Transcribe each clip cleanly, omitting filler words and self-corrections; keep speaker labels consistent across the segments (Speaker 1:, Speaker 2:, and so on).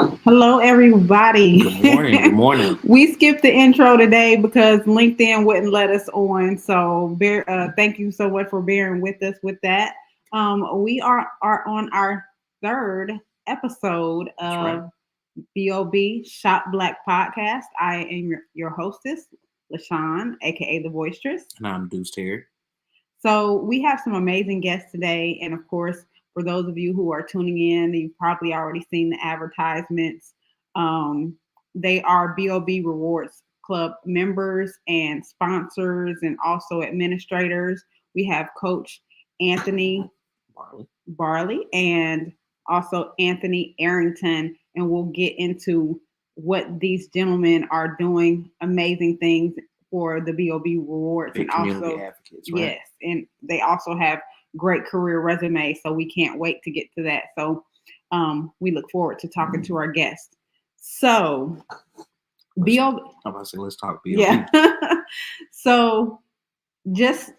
Speaker 1: Hello, everybody.
Speaker 2: Good morning. Good morning.
Speaker 1: We skipped the intro today because LinkedIn wouldn't let us on. So, thank you so much for bearing with us with that. We are on our third episode
Speaker 2: That's right.
Speaker 1: of BOB Shop Black Podcast. I am your hostess, LaShawn, aka The Boisterous.
Speaker 2: And I'm Deuce Terry.
Speaker 1: So we have some amazing guests today, and of course, for those of you who are tuning in, you've probably already seen the advertisements. Um, they are BOB Rewards Club members and sponsors, and also administrators. We have Coach Anthony
Speaker 2: Bartley.
Speaker 1: Barley and also Anthony Arrington, and we'll get into what these gentlemen are doing amazing things for the BOB Rewards,
Speaker 2: Big
Speaker 1: and
Speaker 2: community
Speaker 1: also
Speaker 2: advocates, right?
Speaker 1: yes, and they also have great career resumes, so we can't wait to get to that. So we look forward to talking to our guests. So BOB,
Speaker 2: I'm about to say, let's talk BOB.
Speaker 1: yeah. So just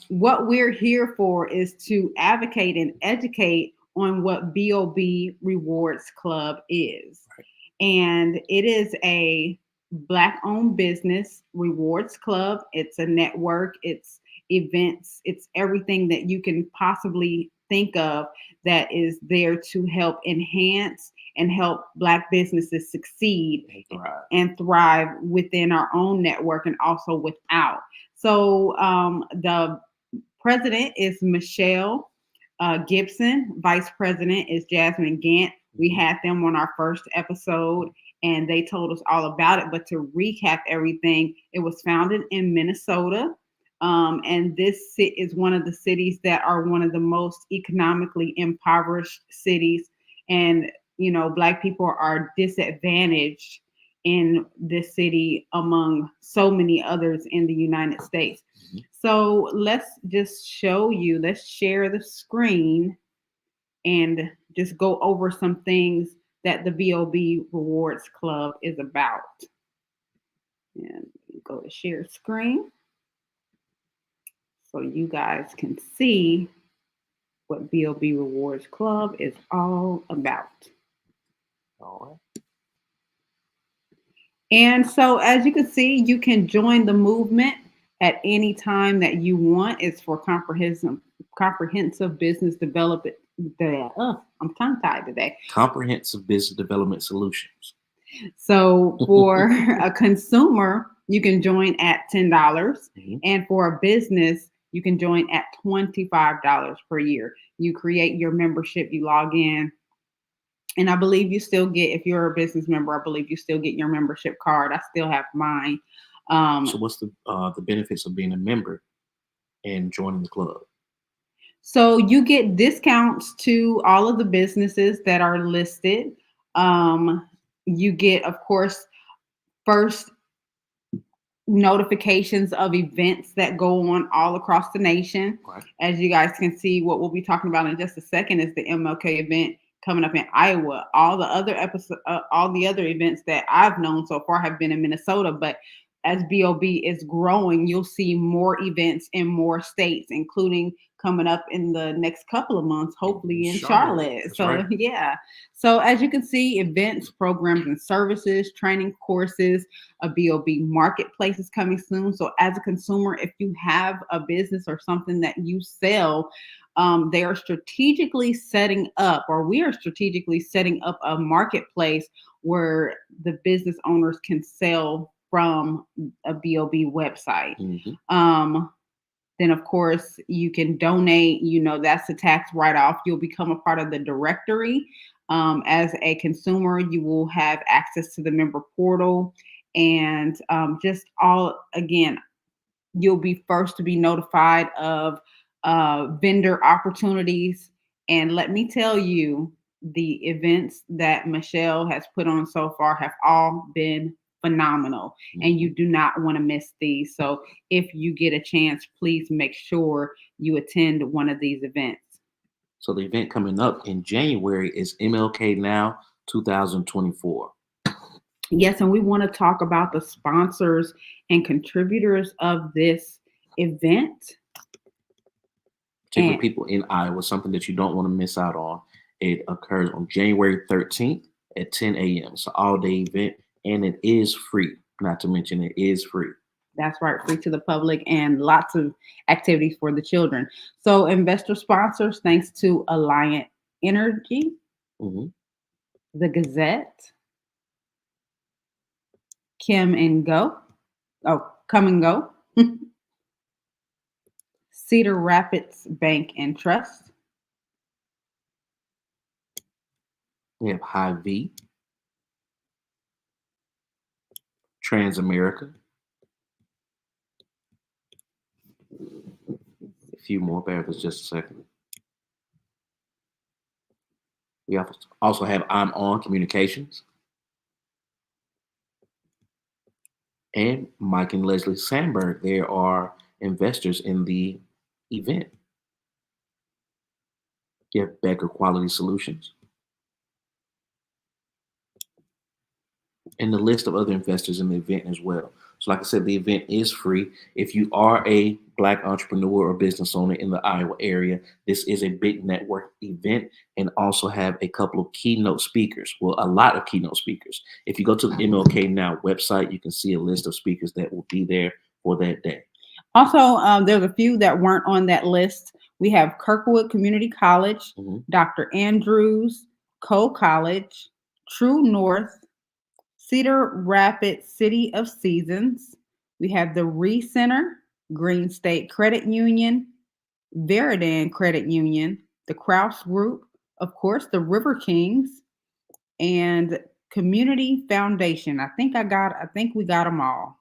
Speaker 1: what we're here for is to advocate and educate on what BOB Rewards Club is.
Speaker 2: Right.
Speaker 1: And it is a Black owned business rewards club. It's a network, it's events, it's everything that you can possibly think of that is there to help enhance and help Black businesses succeed and thrive within our own network and also without. So the president is Michelle Gibson. Vice president is Jasmine Gant. We had them on our first episode and they told us all about it. But to recap everything, it was founded in Minnesota. And this is one of the cities that are one of the most economically impoverished cities. And, Black people are disadvantaged in this city among so many others in the United States.
Speaker 2: Mm-hmm.
Speaker 1: So let's just let's share the screen and just go over some things that the BOB Rewards Club is about. And go to share screen so you guys can see what BOB Rewards Club is all about.
Speaker 2: All right.
Speaker 1: And so, as you can see, you can join the movement at any time that you want. It's for comprehensive business development. I'm tongue tied today.
Speaker 2: Comprehensive business development solutions.
Speaker 1: So, for a consumer, you can join at $10, mm-hmm. and for a business, you can join at $25 per year. You create your membership, you log in. And I believe you still get, if you're a business member, I believe you still get your membership card. I still have mine.
Speaker 2: So what's the benefits of being a member and joining the club?
Speaker 1: So you get discounts to all of the businesses that are listed. You get, of course, first notifications of events that go on all across the nation. Right. As you guys can see, what we'll be talking about in just a second is the MLK event coming up in Iowa. All the other events that I've known so far have been in Minnesota, but as BOB is growing, you'll see more events in more states, including coming up in the next couple of months, hopefully in Charlotte. So right. Yeah. So as you can see, events, programs, and services, training courses, a BOB marketplace is coming soon. So as a consumer, if you have a business or something that you sell, they are strategically setting up, or we are strategically setting up a marketplace where the business owners can sell from a BOB website. Mm-hmm. Then, of course, you can donate. That's a tax write-off. You'll become a part of the directory. As a consumer, you will have access to the member portal, and you'll be first to be notified of vendor opportunities. And let me tell you, the events that Michelle has put on so far have all been phenomenal, and you do not want to miss these. So if you get a chance, please make sure you attend one of these events.
Speaker 2: So the event coming up in January is MLK Now 2024.
Speaker 1: Yes, and we want to talk about the sponsors and contributors of this event.
Speaker 2: Particularly people in Iowa, something that you don't want to miss out on. It occurs on January 13th at 10 a.m. It's an all-day event, and it is free. Not to mention, it is free.
Speaker 1: That's right, free to the public and lots of activities for the children. So investor sponsors, thanks to Alliant Energy,
Speaker 2: hmm
Speaker 1: the Gazette, Kim and Go. Oh, Come and Go. Cedar Rapids Bank and Trust.
Speaker 2: We have High V, Transamerica, a few more. Bear with us just a second. We also have I'm On Communications and Mike and Leslie Sandberg. There are investors in the event. You have Becker Quality Solutions and the list of other investors in the event as well. So, like I said, the event is free. If you are a Black entrepreneur or business owner in the Iowa area, this is a big network event, and also have a couple of keynote speakers. Well, a lot of keynote speakers. If you go to the MLK Now website, you can see a list of speakers that will be there for that day.
Speaker 1: Also, there's a few that weren't on that list. We have Kirkwood Community College, Dr. Andrews, Cole College, True North, Cedar Rapids City of Seasons. We have the Ree Center, Green State Credit Union, Veridan Credit Union, the Kraus Group, of course, the River Kings, and Community Foundation. I think we got them all.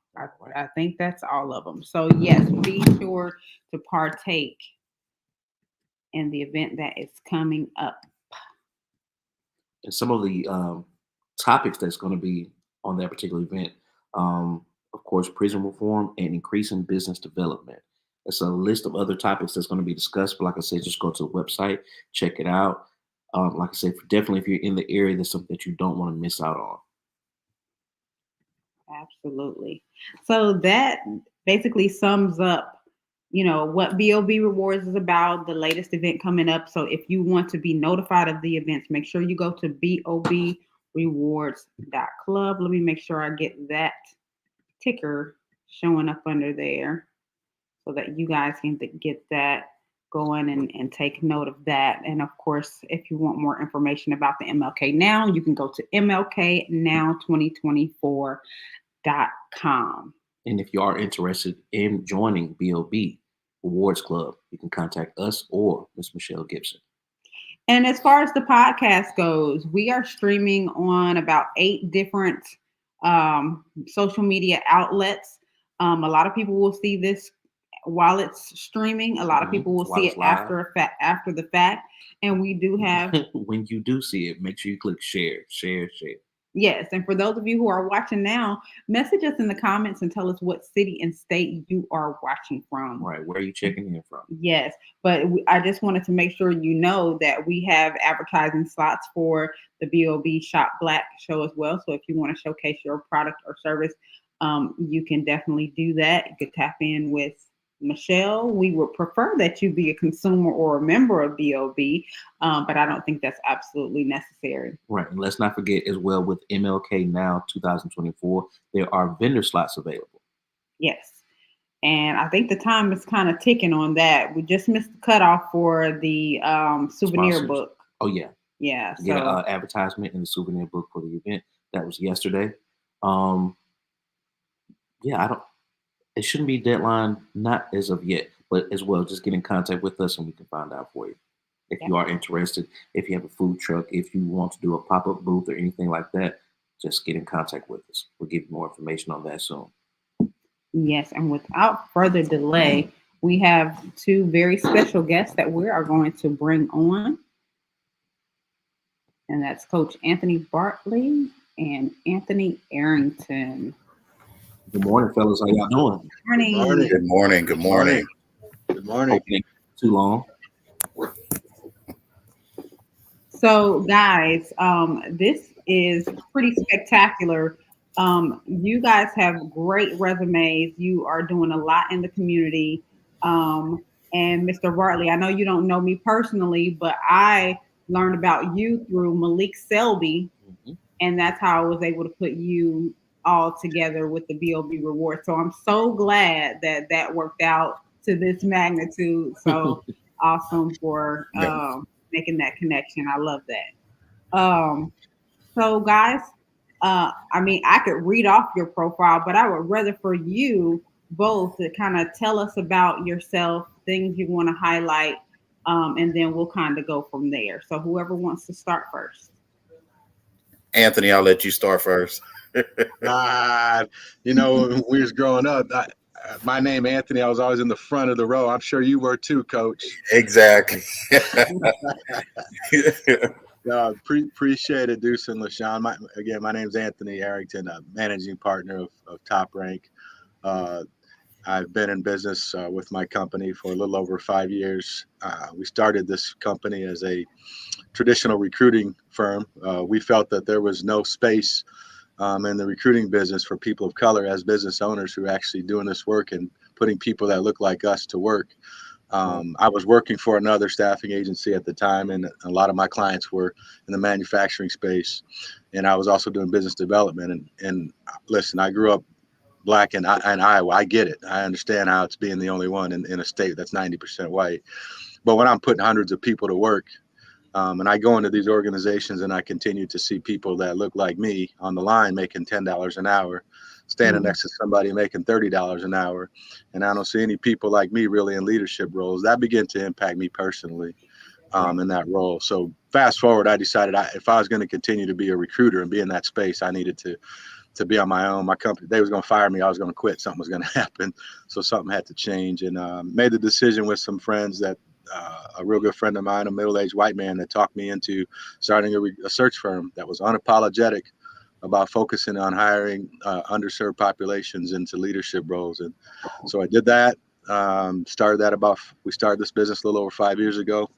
Speaker 1: I think that's all of them. So yes, be sure to partake in the event that is coming up.
Speaker 2: And some of the topics that's going to be on that particular event, of course, prison reform and increasing business development. It's a list of other topics that's going to be discussed. But like I said, just go to the website, check it out. Like I said, definitely if you're in the area, there's something that you don't want to miss out on.
Speaker 1: Absolutely. So that basically sums up, what BOB Rewards is about, the latest event coming up. So if you want to be notified of the events, make sure you go to bobrewards.club. Let me make sure I get that ticker showing up under there so that you guys can get that going and take note of that. And of course, if you want more information about the MLK Now, you can go to mlknow2024.com.
Speaker 2: And if you are interested in joining BOB Rewards Club, you can contact us or Miss Michelle Gibson.
Speaker 1: And as far as the podcast goes, we are streaming on about 8 different social media outlets. A lot of people will see this while it's streaming. A lot of people will see it after the fact. And we do have
Speaker 2: when you do see it, make sure you click share.
Speaker 1: Yes, and for those of you who are watching now, message us in the comments and tell us what city and state you are watching from.
Speaker 2: Right, where are you checking in from?
Speaker 1: Yes, but I just wanted to make sure you know that we have advertising slots for the BOB Shop Black show as well. So if you want to showcase your product or service, you can definitely do that. You could tap in with Michelle. We would prefer that you be a consumer or a member of BOB, but I don't think that's absolutely necessary.
Speaker 2: Right, and let's not forget as well, with MLK Now 2024, there are vendor slots available.
Speaker 1: Yes, and I think the time is kind of ticking on that. We just missed the cutoff for the souvenir
Speaker 2: Sponsors.
Speaker 1: book.
Speaker 2: Oh yeah,
Speaker 1: yeah.
Speaker 2: Get an advertisement in the souvenir book for the event. That was yesterday. It shouldn't be deadline, not as of yet, but as well, just get in contact with us and we can find out for you. If you are interested, if you have a food truck, if you want to do a pop-up booth or anything like that, just get in contact with us. We'll give you more information on that soon.
Speaker 1: Yes, and without further delay, we have 2 very special guests that we are going to bring on. And that's Coach Anthony Bartley and Anthony Arrington.
Speaker 2: Good morning, fellas. How y'all doing?
Speaker 1: Good morning.
Speaker 3: Good morning.
Speaker 2: Hopefully too long.
Speaker 1: So, guys, this is pretty spectacular. You guys have great resumes. You are doing a lot in the community. And Mr. Bartley, I know you don't know me personally, but I learned about you through Malik Selby. and that's how I was able to put you all together with the BOB reward. So I'm so glad that that worked out to this magnitude. So awesome for making that connection. I love that. So guys, I mean, I could read off your profile, but I would rather for you both to kind of tell us about yourself, things you want to highlight, and then we'll kind of go from there. So whoever wants to start first.
Speaker 3: Anthony, I'll let you start first.
Speaker 4: When we was growing up, my name Anthony. I was always in the front of the row. I'm sure you were too, Coach.
Speaker 3: Exactly.
Speaker 4: Appreciate it, Deuce and LaShawn. My name's Anthony Arrington, managing partner of Top Rank. I've been in business with my company for a little over 5 years. We started this company as a traditional recruiting firm. We felt that there was no space in the recruiting business for people of color as business owners who are actually doing this work and putting people that look like us to work. I was working for another staffing agency at the time, and a lot of my clients were in the manufacturing space. And I was also doing business development. And listen, I grew up Black in Iowa. I get it. I understand how it's being the only one in a state that's 90% white. But when I'm putting hundreds of people to work, and I go into these organizations and I continue to see people that look like me on the line making $10 an hour, standing next to somebody making $30 an hour, and I don't see any people like me really in leadership roles, that began to impact me personally in that role. So fast forward, I decided if I was going to continue to be a recruiter and be in that space, I needed to be on my own. My company, they was going to fire me. I was going to quit. Something was going to happen. So something had to change, and made the decision with some friends that a real good friend of mine, a middle-aged white man, that talked me into starting a search firm that was unapologetic about focusing on hiring underserved populations into leadership roles. And so I did that. We started this business a little over 5 years ago,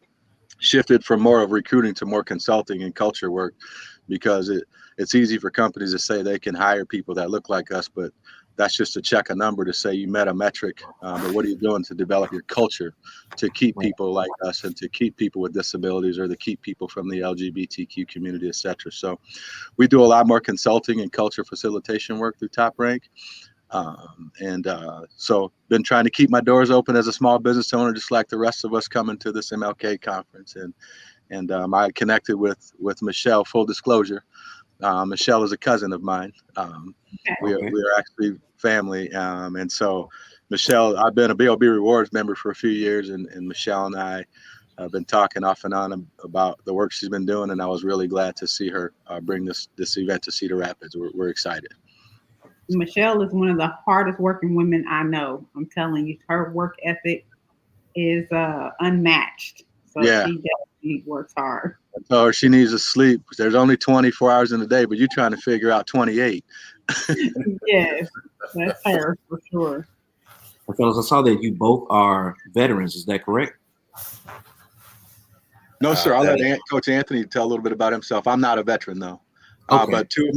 Speaker 4: shifted from more of recruiting to more consulting and culture work, because it's easy for companies to say they can hire people that look like us, but that's just to check a number to say you met a metric. But what are you doing to develop your culture to keep people like us and to keep people with disabilities, or to keep people from the LGBTQ community, et cetera? So we do a lot more consulting and culture facilitation work through Top Rank. So been trying to keep my doors open as a small business owner, just like the rest of us coming to this MLK conference. And I connected with Michelle, full disclosure. Michelle is a cousin of mine. We are actually family. And so Michelle, I've been a BOB Rewards member for a few years, and Michelle and I have been talking off and on about the work she's been doing. And I was really glad to see her bring this event to Cedar Rapids. We're excited.
Speaker 1: Michelle is one of the hardest working women I know. I'm telling you, her work ethic is unmatched. So
Speaker 4: yeah.
Speaker 1: She definitely works hard.
Speaker 4: So she needs to sleep. There's only 24 hours in a day, but you're trying to figure out 28.
Speaker 1: Yes, that's her for sure.
Speaker 2: Fellas, I saw that you both are veterans. Is that correct?
Speaker 4: No, sir. I'll let Coach Anthony tell a little bit about himself. I'm not a veteran, though.
Speaker 2: Okay.
Speaker 4: But two of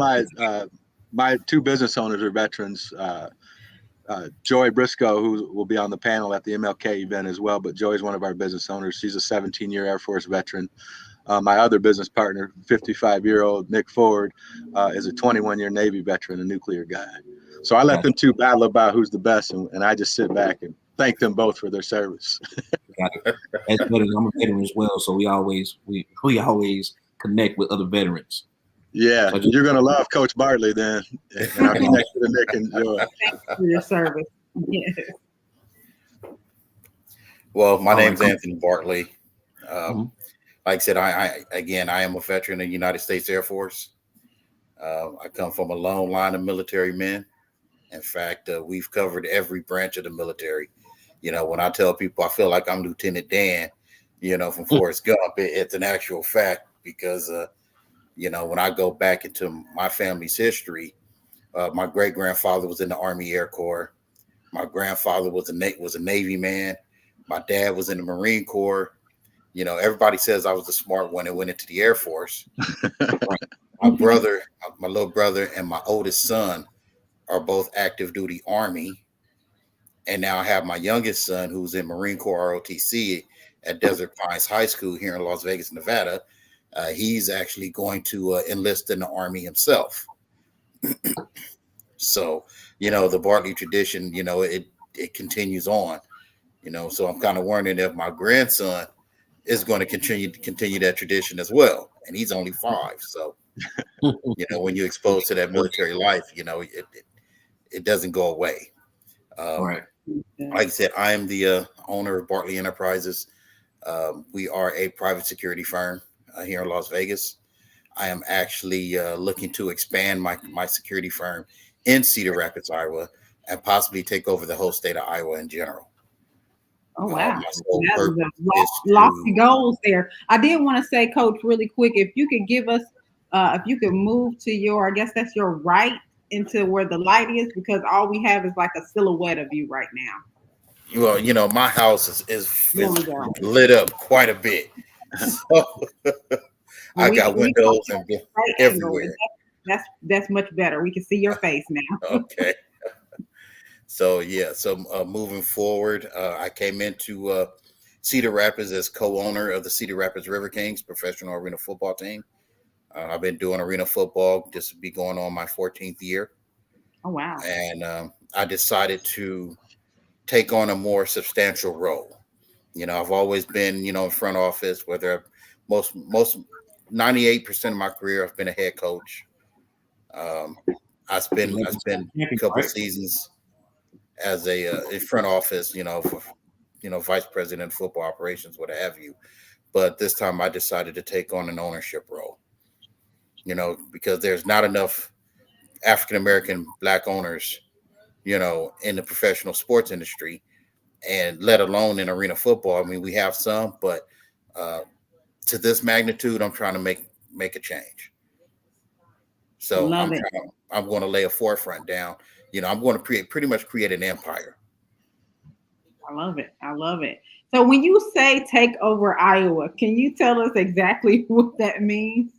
Speaker 4: my two business owners are veterans. Joy Briscoe, who will be on the panel at the MLK event as well, but Joy's one of our business owners. She's a 17-year Air Force veteran. My other business partner, 55-year-old Nick Ford, is a 21-year Navy veteran, a nuclear guy. So I let them two battle about who's the best, and I just sit back and thank them both for their service.
Speaker 2: Got it. As veterans, I'm a veteran as well, so we always connect with other veterans.
Speaker 4: Yeah, so you're gonna love Coach Bartley then, and I'll connect with Nick and Joy.
Speaker 1: Thanks for your service. Yes.
Speaker 3: Well, my name's Anthony Bartley. Like I said, I am a veteran of the United States Air Force. I come from a long line of military men. In fact, we've covered every branch of the military. When I tell people I feel like I'm Lieutenant Dan, from Forrest Gump, it's an actual fact, because, when I go back into my family's history, my great-grandfather was in the Army Air Corps. My grandfather was a Navy man. My dad was in the Marine Corps. Everybody says I was the smart one that went into the Air Force. My little brother, and my oldest son are both active duty Army. And now I have my youngest son, who's in Marine Corps ROTC at Desert Pines High School here in Las Vegas, Nevada. He's actually going to enlist in the Army himself. So, the Bartley tradition, it continues on. So I'm kind of wondering if my grandson is going to continue that tradition as well, and he's only 5. So, when you're exposed to that military life, it doesn't go away.
Speaker 2: Right.
Speaker 3: Like I said, I am the owner of Bartley Enterprises. We are a private security firm here in Las Vegas. I am actually looking to expand my security firm in Cedar Rapids, Iowa, and possibly take over the whole state of Iowa in general.
Speaker 1: Oh wow,
Speaker 3: My sole
Speaker 1: that was
Speaker 3: purpose
Speaker 1: a lofty goals there. I did want to say, Coach, really quick, if you could give us, if you could move to your, I guess that's your right into where the light is, because all we have is like a silhouette of you right now.
Speaker 3: Well, my house is lit up quite a bit, so I got windows and everywhere.
Speaker 1: That's much better. We can see your face now.
Speaker 3: Okay. So moving forward, I came into Cedar Rapids as co-owner of the Cedar Rapids River Kings professional arena football team. I've been doing arena football. This will be going on my 14th year.
Speaker 1: Oh wow!
Speaker 3: And I decided to take on a more substantial role. I've always been, in front office. Whether most 98% of my career, I've been a head coach. I spent a couple seasons as a in front office, for vice president of football operations, what have you. But this time I decided to take on an ownership role, because there's not enough African-American Black owners, in the professional sports industry, and let alone in arena football. I mean, we have some, but to this magnitude, I'm trying to make a change. So I'm going to lay a forefront down. I'm going to pretty much create an empire.
Speaker 1: I love it. So when you say take over Iowa, can you tell us exactly what that means?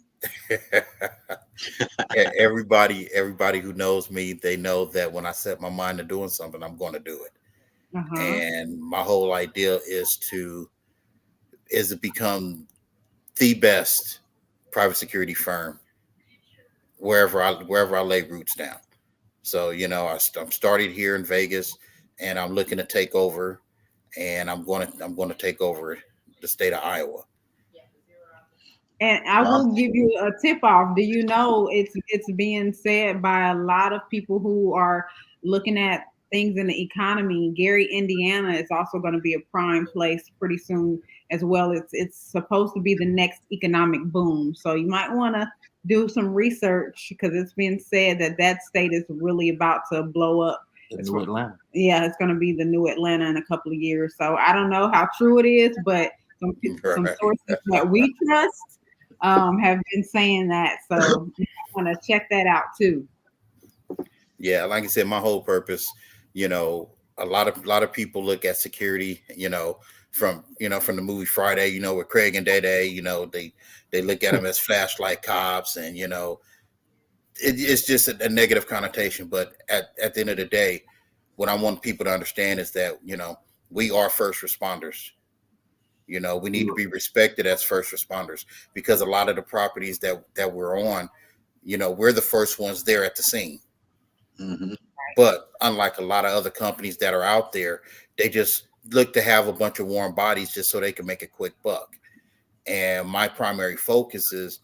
Speaker 3: Everybody who knows me, they know that when I set my mind to doing something, I'm going to do it. Uh-huh. And my whole idea is to become the best private security firm wherever I lay roots down. So, I'm started here in Vegas, and I'm looking to take over, and I'm going to take over the state of Iowa.
Speaker 1: And I will give you a tip off. Do you know it's being said by a lot of people who are looking at things in the economy? Gary, Indiana is also going to be a prime place pretty soon as well. It's supposed to be the next economic boom. So you might want to do some research, because it's been said that state is really about to blow up.
Speaker 2: It's new Atlanta.
Speaker 1: Yeah, it's going to be the new Atlanta in a couple of years. So I don't know how true it is, but some sources that we trust have been saying that. So you want to check that out too.
Speaker 3: Yeah, like I said, my whole purpose, a lot of people look at security, from the movie Friday, with Craig and Day Day, they look at them as flashlight cops, and it's just a negative connotation. But at the end of the day, what I want people to understand is that we are first responders. We need to be respected as first responders, because a lot of the properties that we're on, we're the first ones there at the scene. Mm-hmm. But unlike a lot of other companies that are out there, they just look to have a bunch of warm bodies just so they can make a quick buck. And my primary focus is,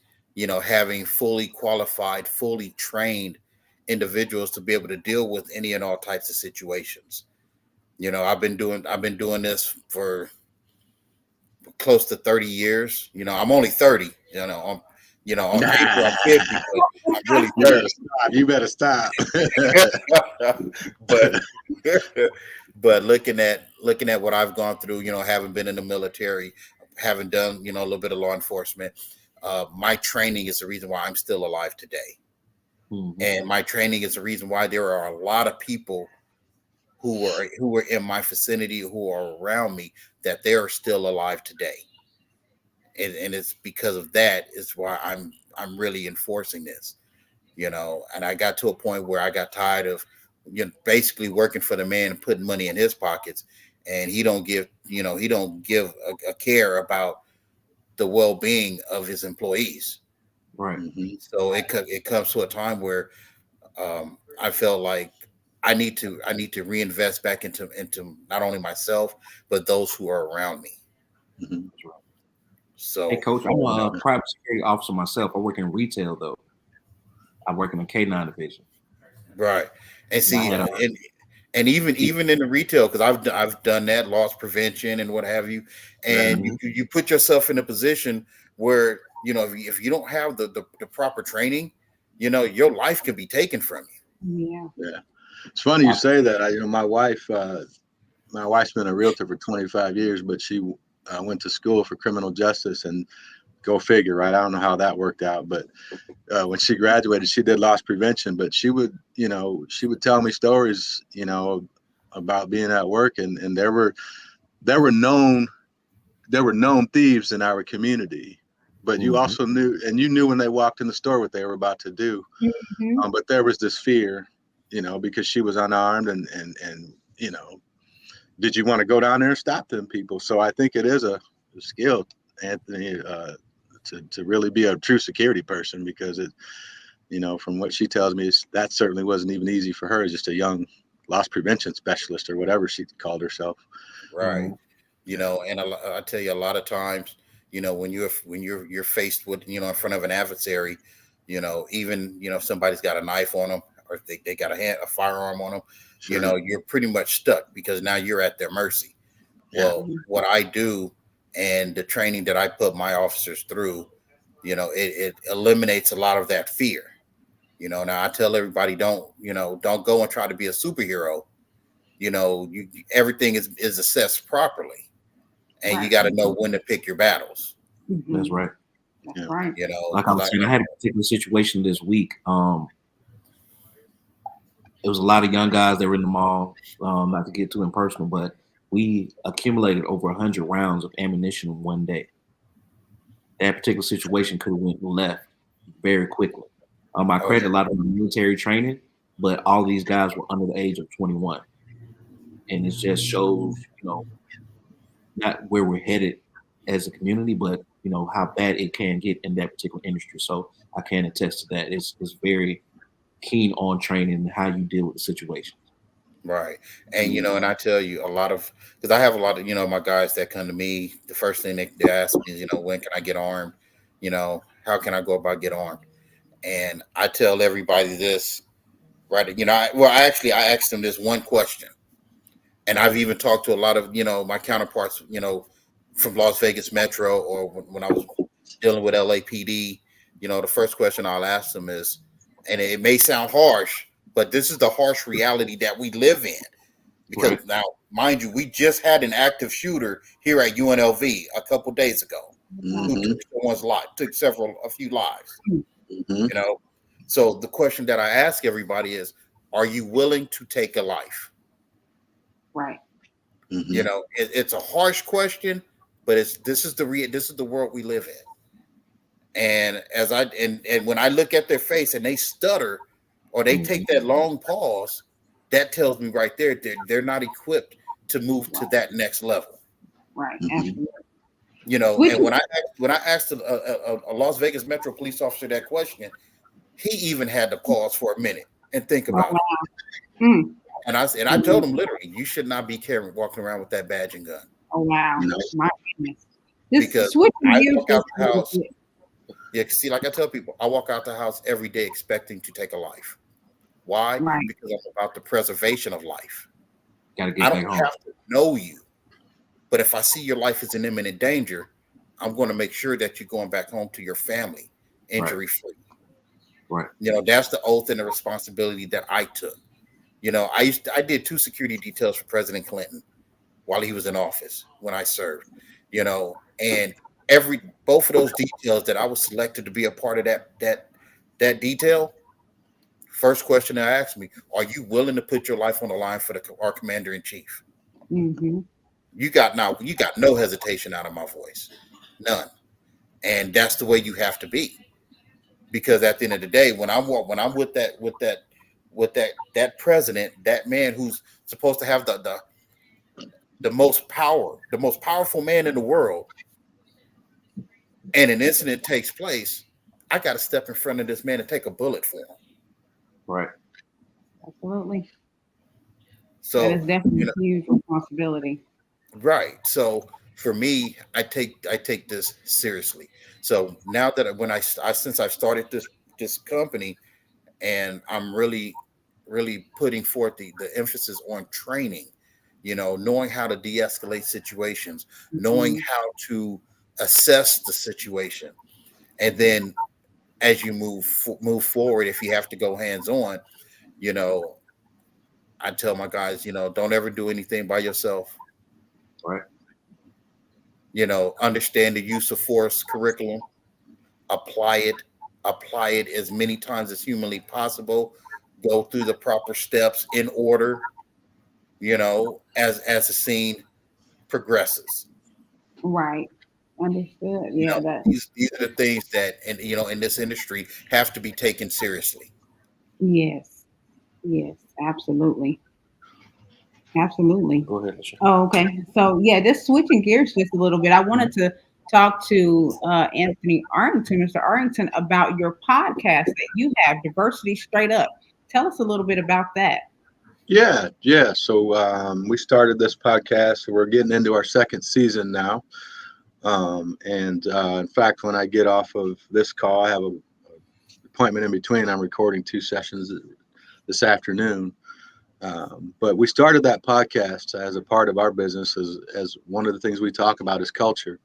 Speaker 3: having fully qualified, fully trained individuals to be able to deal with any and all types of situations. I've been doing this for close to 30 years. I'm only 30. On paper I'm 50, but I'm really 30.
Speaker 4: You better stop.
Speaker 3: but looking at what I've gone through, having been in the military, having done a little bit of law enforcement, my training is the reason why I'm still alive today. Mm-hmm. And my training is the reason why there are a lot of people who were in my vicinity, who are around me, that they are still alive today. And it's because of that is why I'm really enforcing this, and I got to a point where I got tired of, basically working for the man and putting money in his pockets, and he don't give a care about the well-being of his employees.
Speaker 2: Right.
Speaker 3: Mm-hmm. So it comes to a time where I felt like I need to reinvest back into not only myself but those who are around me.
Speaker 4: Mm-hmm.
Speaker 3: So,
Speaker 2: hey, Coach, I'm a private security officer myself. I work in retail though. I work in the K9 division.
Speaker 3: Right, and see, and even in the retail, because I've done that, loss prevention and what have you, and you put yourself in a position where if you don't have the proper training, your life can be taken from
Speaker 1: you.
Speaker 4: Yeah. It's funny you say that. My wife's been a realtor for 25 years, but she went to school for criminal justice, and go figure, right? I don't know how that worked out, but when she graduated, she did loss prevention, but she would tell me stories, about being at work, and there were known thieves in our community, but you also knew when they walked in the store what they were about to do.
Speaker 1: Mm-hmm.
Speaker 4: But there was this fear, because she was unarmed, and did you want to go down there and stop them people? So I think it is a skill, Anthony, to really be a true security person, because it, from what she tells me, that certainly wasn't even easy for her as just a young loss prevention specialist or whatever she called herself.
Speaker 3: right. And I tell you, a lot of times, when you're faced with, in front of an adversary, even, somebody's got a knife on them, or if they got a firearm on them,
Speaker 4: Sure.
Speaker 3: you're pretty much stuck, because now you're at their mercy.
Speaker 4: Yeah.
Speaker 3: Well, what I do and the training that I put my officers through, it eliminates a lot of that fear. Now I tell everybody, don't go and try to be a superhero. Everything is assessed properly, and you got to know when to pick your battles.
Speaker 1: Mm-hmm.
Speaker 2: That's right.
Speaker 1: That's right.
Speaker 2: Like I was saying, I had a particular situation this week. It was a lot of young guys that were in the mall. Not to get too impersonal, but we accumulated over 100 rounds of ammunition in one day. That particular situation could have went left very quickly. I credit a lot of the military training, but all these guys were under the age of 21, and it just shows, not where we're headed as a community, but how bad it can get in that particular industry. So I can attest to that. It's very keen on training and how you deal with the situation.
Speaker 3: Right. And, and I tell you, because I have a lot of, my guys that come to me, the first thing they ask me is, when can I get armed? How can I go about get armed? And I tell everybody this, right? I asked them this one question. And I've even talked to a lot of, my counterparts, from Las Vegas Metro, or when I was dealing with LAPD, the first question I'll ask them is, and it may sound harsh, but this is the harsh reality that we live in. Because now, mind you, we just had an active shooter here at UNLV a couple days ago who took someone's life, took a few lives. So the question that I ask everybody is, are you willing to take a life?
Speaker 1: Right.
Speaker 3: It's a harsh question, but this is the world we live in. And when I look at their face and they stutter or they take that long pause, that tells me right there they're not equipped to move to that next level.
Speaker 1: Right. Absolutely.
Speaker 3: And when I asked a Las Vegas Metro police officer that question, he even had to pause for a minute and think about it. And I told him literally, you should not be walking around with that badge and gun.
Speaker 1: Oh wow, my goodness!
Speaker 3: Because I walk out the house. Yeah, see, like I tell people, I walk out the house every day expecting to take a life. Why?
Speaker 1: Right.
Speaker 3: Because I'm about the preservation of life.
Speaker 2: Gotta get
Speaker 3: I
Speaker 2: back
Speaker 3: don't
Speaker 2: home.
Speaker 3: have to know you, but if I see your life is in imminent danger, I'm going to make sure that you're going back home to your family injury free.
Speaker 2: Right.
Speaker 3: That's the oath and the responsibility that I took. I did 2 security details for President Clinton while he was in office when I served. And both of those details that I was selected to be a part of that detail. First question they asked me: are you willing to put your life on the line for our commander in chief?
Speaker 1: Mm-hmm.
Speaker 3: You got no hesitation out of my voice, none. And that's the way you have to be, because at the end of the day, when I'm with that president, that man who's supposed to have the most power, the most powerful man in the world, and an incident takes place, I got to step in front of this man and take a bullet for him.
Speaker 2: Right.
Speaker 1: Absolutely.
Speaker 3: So,
Speaker 1: that is definitely a huge responsibility.
Speaker 3: right. So for me, I take this seriously. So now that when I since I've started this company, and I'm really putting forth the emphasis on training, knowing how to de-escalate situations, knowing
Speaker 1: Mhm.
Speaker 3: how to assess the situation, and then as you move forward, if you have to go hands on, you know, I tell my guys, don't ever do anything by yourself.
Speaker 2: Right.
Speaker 3: Understand the use of force curriculum, apply it as many times as humanly possible, go through the proper steps in order, as the scene progresses.
Speaker 1: Right. Understood. Yeah, that
Speaker 3: These are the things that, and in this industry, have to be taken seriously.
Speaker 1: yes. Yes, absolutely. Absolutely.
Speaker 2: Go ahead, Michelle.
Speaker 1: Oh, okay. So yeah, just switching gears just a little bit. I wanted to talk to Anthony Arlington, Mr. Arlington, about your podcast that you have, Diversity Straight Up. Tell us a little bit about that.
Speaker 4: Yeah. So we started this podcast. We're getting into our second season now. And in fact, when I get off of this call, I have an appointment in between. I'm recording 2 sessions this afternoon. But we started that podcast as a part of our business, as one of the things we talk about is culture,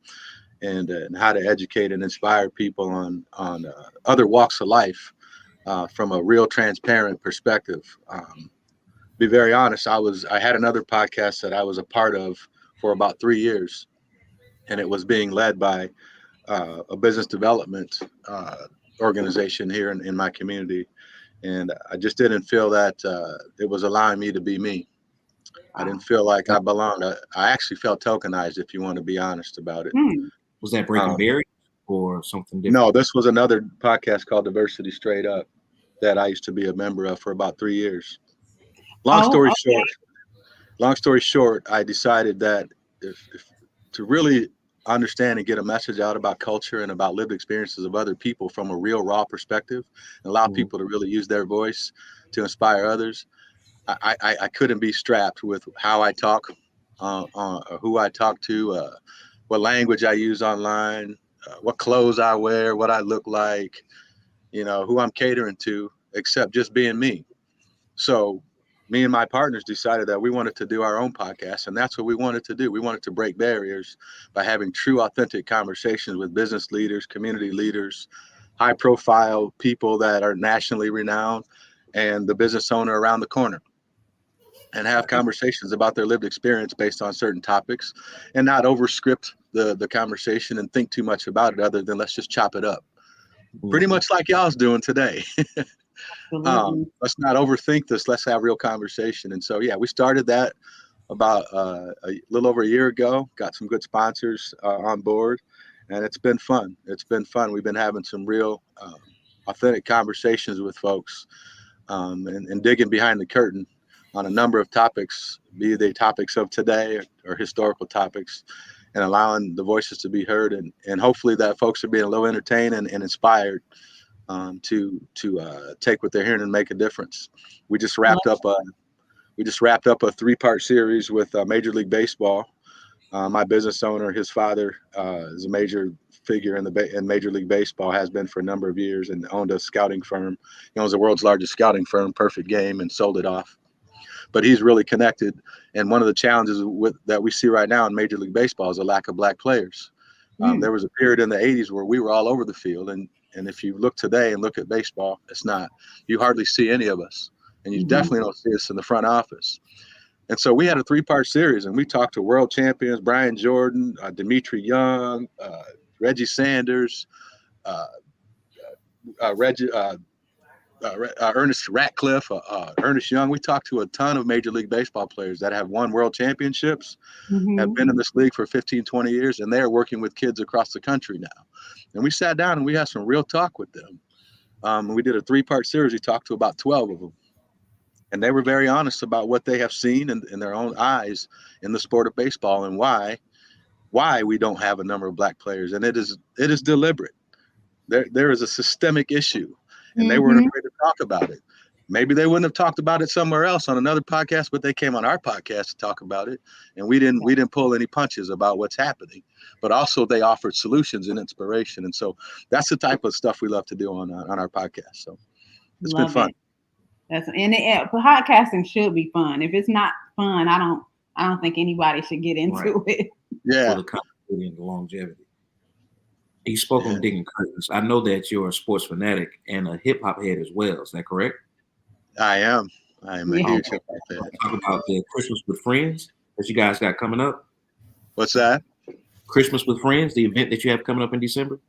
Speaker 4: and how to educate and inspire people on other walks of life from a real transparent perspective. Be very honest, I had another podcast that I was a part of for about 3 years, and it was being led by a business development organization here in my community, and I just didn't feel that it was allowing me to be me. I didn't feel like I belonged. I actually felt tokenized, if you want to be honest about it.
Speaker 1: Hmm.
Speaker 2: Was that Breaking
Speaker 4: Um,
Speaker 2: Barriers or something different?
Speaker 4: no, this was another podcast called Diversity Straight Up that I used to be a member of for about 3 years. Long
Speaker 1: Oh,
Speaker 4: story
Speaker 1: okay.
Speaker 4: short, long story short, I decided that if to really understand and get a message out about culture and about lived experiences of other people from a real raw perspective, and allow
Speaker 2: Mhm.
Speaker 4: people to really use their voice to inspire others, I couldn't be strapped with how I talk, who I talk to, what language I use online, what clothes I wear, what I look like, who I'm catering to, except just being me. So me and my partners decided that we wanted to do our own podcast, and that's what we wanted to do. We wanted to break barriers by having true, authentic conversations with business leaders, community leaders, high profile people that are nationally renowned, and the business owner around the corner, and have conversations about their lived experience based on certain topics, and not overscript the conversation and think too much about it, other than let's just chop it up. Pretty
Speaker 2: Mhm.
Speaker 4: much like y'all's doing today.
Speaker 1: Absolutely.
Speaker 4: Let's not overthink this. Let's have real conversation. And so, yeah, we started that about a little over a year ago. Got some good sponsors on board, and it's been fun. It's been fun. We've been having some real authentic conversations with folks, and digging behind the curtain on a number of topics, be they topics of today or historical topics, and allowing the voices to be heard, and hopefully that folks are being a little entertained and inspired to take what they're hearing and make a difference. We just wrapped up a 3-part series with Major League Baseball. My business owner, his father, is a major figure in Major League Baseball, has been for a number of years, and owned a scouting firm. He owns the world's largest scouting firm, Perfect Game, and sold it off. But he's really connected. And one of the challenges that we see right now in Major League Baseball is a lack of black players.
Speaker 1: Hmm.
Speaker 4: There was a period in the 80s where we were all over the field. And if you look today and look at baseball, it's not. You hardly see any of us. And you
Speaker 1: Mhm.
Speaker 4: definitely don't see us in the front office. And so we had a 3-part series, and we talked to world champions, Brian Jordan, Dimitri Young, Reggie Sanders, uh, Reggie, Ernest Ratcliffe, Ernest Young. We talked to a ton of Major League Baseball players that have won world championships, have
Speaker 1: Mhm.
Speaker 4: been in this league for 15, 20 years, and they're working with kids across the country now. And we sat down and we had some real talk with them. We did a 3-part series. We talked to about 12 of them. And they were very honest about what they have seen in their own eyes in the sport of baseball, and why why we don't have a number of black players, and it is deliberate. There is a systemic issue, and they weren't afraid to talk about it. Maybe they wouldn't have talked about it somewhere else on another podcast, but they came on our podcast to talk about it, and we didn't pull any punches about what's happening. But also, they offered solutions and inspiration, and so that's the type of stuff we love to do on our podcast. So it's been fun.
Speaker 1: Podcasting should be fun. If it's not fun, I don't think anybody should get into it.
Speaker 4: Yeah,
Speaker 2: for the continuity and the longevity. You spoke on digging curtains. I know that you're a sports fanatic and a hip hop head as well. Is that correct?
Speaker 4: I am a huge hip hop fan.
Speaker 2: Talk about the Christmas with Friends that you guys got coming up.
Speaker 4: What's that?
Speaker 2: Christmas with Friends, the event that you have coming up in December.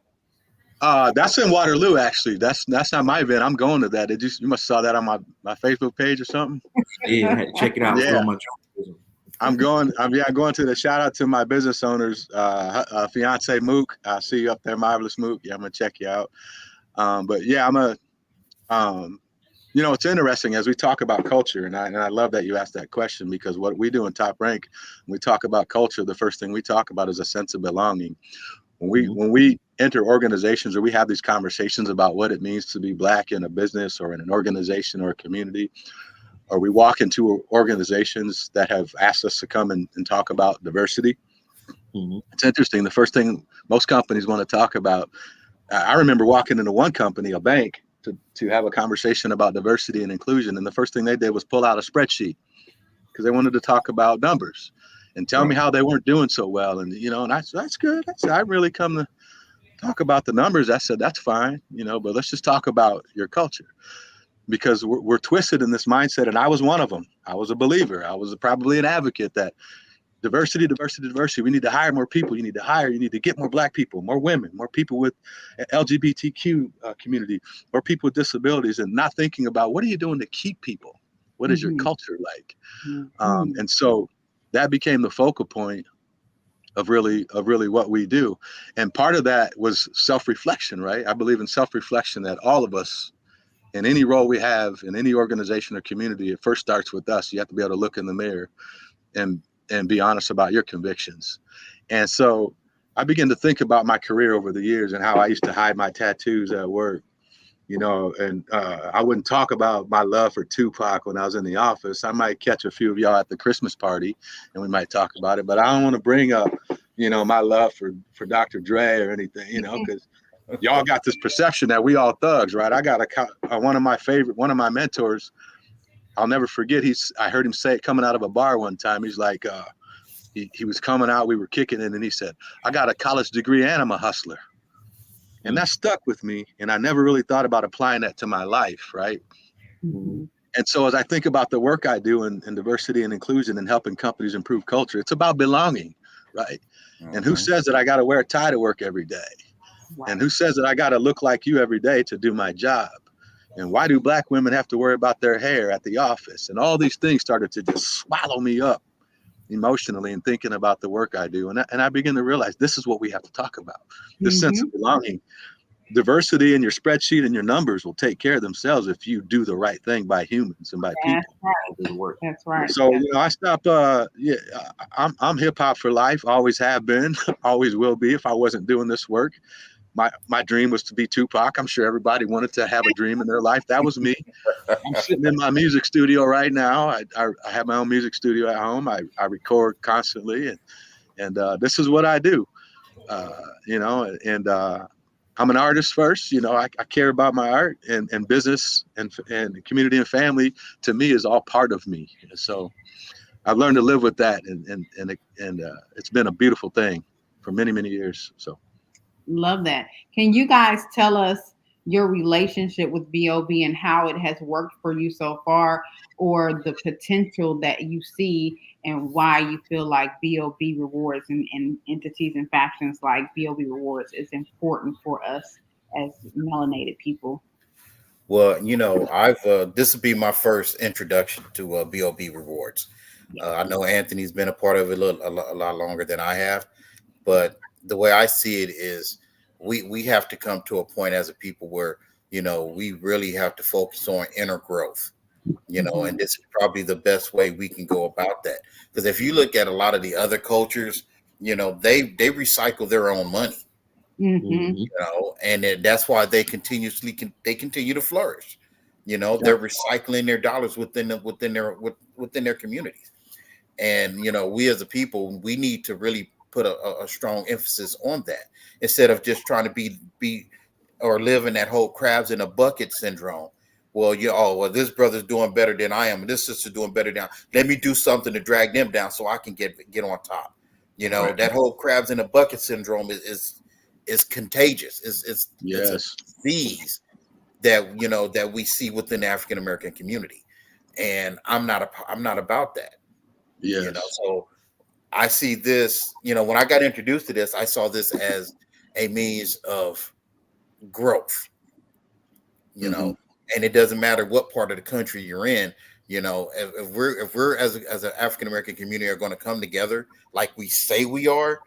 Speaker 4: That's in Waterloo, actually. That's not my event. I'm going to that. You must have saw that on my Facebook page or something.
Speaker 2: Yeah, check it out.
Speaker 4: Yeah. I'm going to the shout out to my business owners, fiance Mook. I see you up there, Marvelous Mook. Yeah, I'm gonna check you out. But yeah, it's interesting as we talk about culture, and I love that you asked that question, because what we do in Top Rank, when we talk about culture, the first thing we talk about is a sense of belonging. When we enter organizations or we have these conversations about what it means to be Black in a business or in an organization or a community, or we walk into organizations that have asked us to come and talk about diversity, it's interesting. The first thing most companies want to talk about, I remember walking into one company, a bank, to have a conversation about diversity and inclusion, and the first thing they did was pull out a spreadsheet because they wanted to talk about numbers and tell me how they weren't doing so well. And, and I said, that's good. I really come to talk about the numbers. I said, that's fine, but let's just talk about your culture, because we're twisted in this mindset. And I was one of them. I was a believer. I was probably an advocate that diversity. We need to hire more people. You need to get more Black people, more women, more people with LGBTQ community, more people with disabilities, and not thinking about what are you doing to keep people? What is your culture like? And so that became the focal point of really what we do. And part of that was self-reflection, right? I believe in self-reflection, that all of us, in any role we have in any organization or community, it first starts with us. You have to be able to look in the mirror and be honest about your convictions. And so I began to think about my career over the years and how I used to hide my tattoos at work, and I wouldn't talk about my love for Tupac when I was in the office. I might catch a few of y'all at the Christmas party and we might talk about it, but I don't want to bring up, my love for Dr. Dre or anything, because y'all got this perception that we all thugs, right? I got one of my mentors, I'll never forget. I heard him say it coming out of a bar one time. He's like, he was coming out, we were kicking it, and he said, I got a college degree and I'm a hustler. And that stuck with me. And I never really thought about applying that to my life, right? And so as I think about the work I do in diversity and inclusion and helping companies improve culture, it's about belonging, right? And who says that I got to wear a tie to work every day? And who says that I got to look like you every day to do my job? And why do Black women have to worry about their hair at the office? And all these things started to just swallow me up emotionally and thinking about the work I do. And I began to realize this is what we have to talk about. This sense of belonging. Diversity in your spreadsheet and your numbers will take care of themselves if you do the right thing by humans and by people.
Speaker 1: That's right.
Speaker 4: So, I stopped. I'm hip hop for life. Always have been, always will be. If I wasn't doing this work, my dream was to be Tupac. I'm sure everybody wanted to have a dream in their life. That was me. I'm sitting in my music studio right now. I have my own music studio at home. I record constantly, and this is what I do. I'm an artist first. I care about my art, and business and community and family to me is all part of me. And so I've learned to live with that, and it's been a beautiful thing for many, many years. So.
Speaker 1: Love that. Can you guys tell us your relationship with B.O.B. and how it has worked for you so far, or the potential that you see and why you feel like B.O.B. Rewards and entities and factions like B.O.B. Rewards is important for us as melanated people?
Speaker 3: Well, this will be my first introduction to B.O.B. Rewards. I know Anthony's been a part of it a lot longer than I have, but the way I see it is we have to come to a point as a people where, we really have to focus on inner growth, and this is probably the best way we can go about that. Because if you look at a lot of the other cultures, they recycle their own money. And that's why they continue to flourish. They're recycling their dollars within their communities. And we as a people, we need to really put a strong emphasis on that, instead of just trying to be or live in that whole crabs in a bucket syndrome. Well, this brother's doing better than I am, and this sister's doing better than. Let me do something to drag them down so I can get on top. That whole crabs in a bucket syndrome is contagious. It's a disease that we see within the African American community, and I'm not about that. So I see this. When I got introduced to this, I saw this as a means of growth. And it doesn't matter what part of the country you're in. If we're as an African American community are going to come together like we say we are,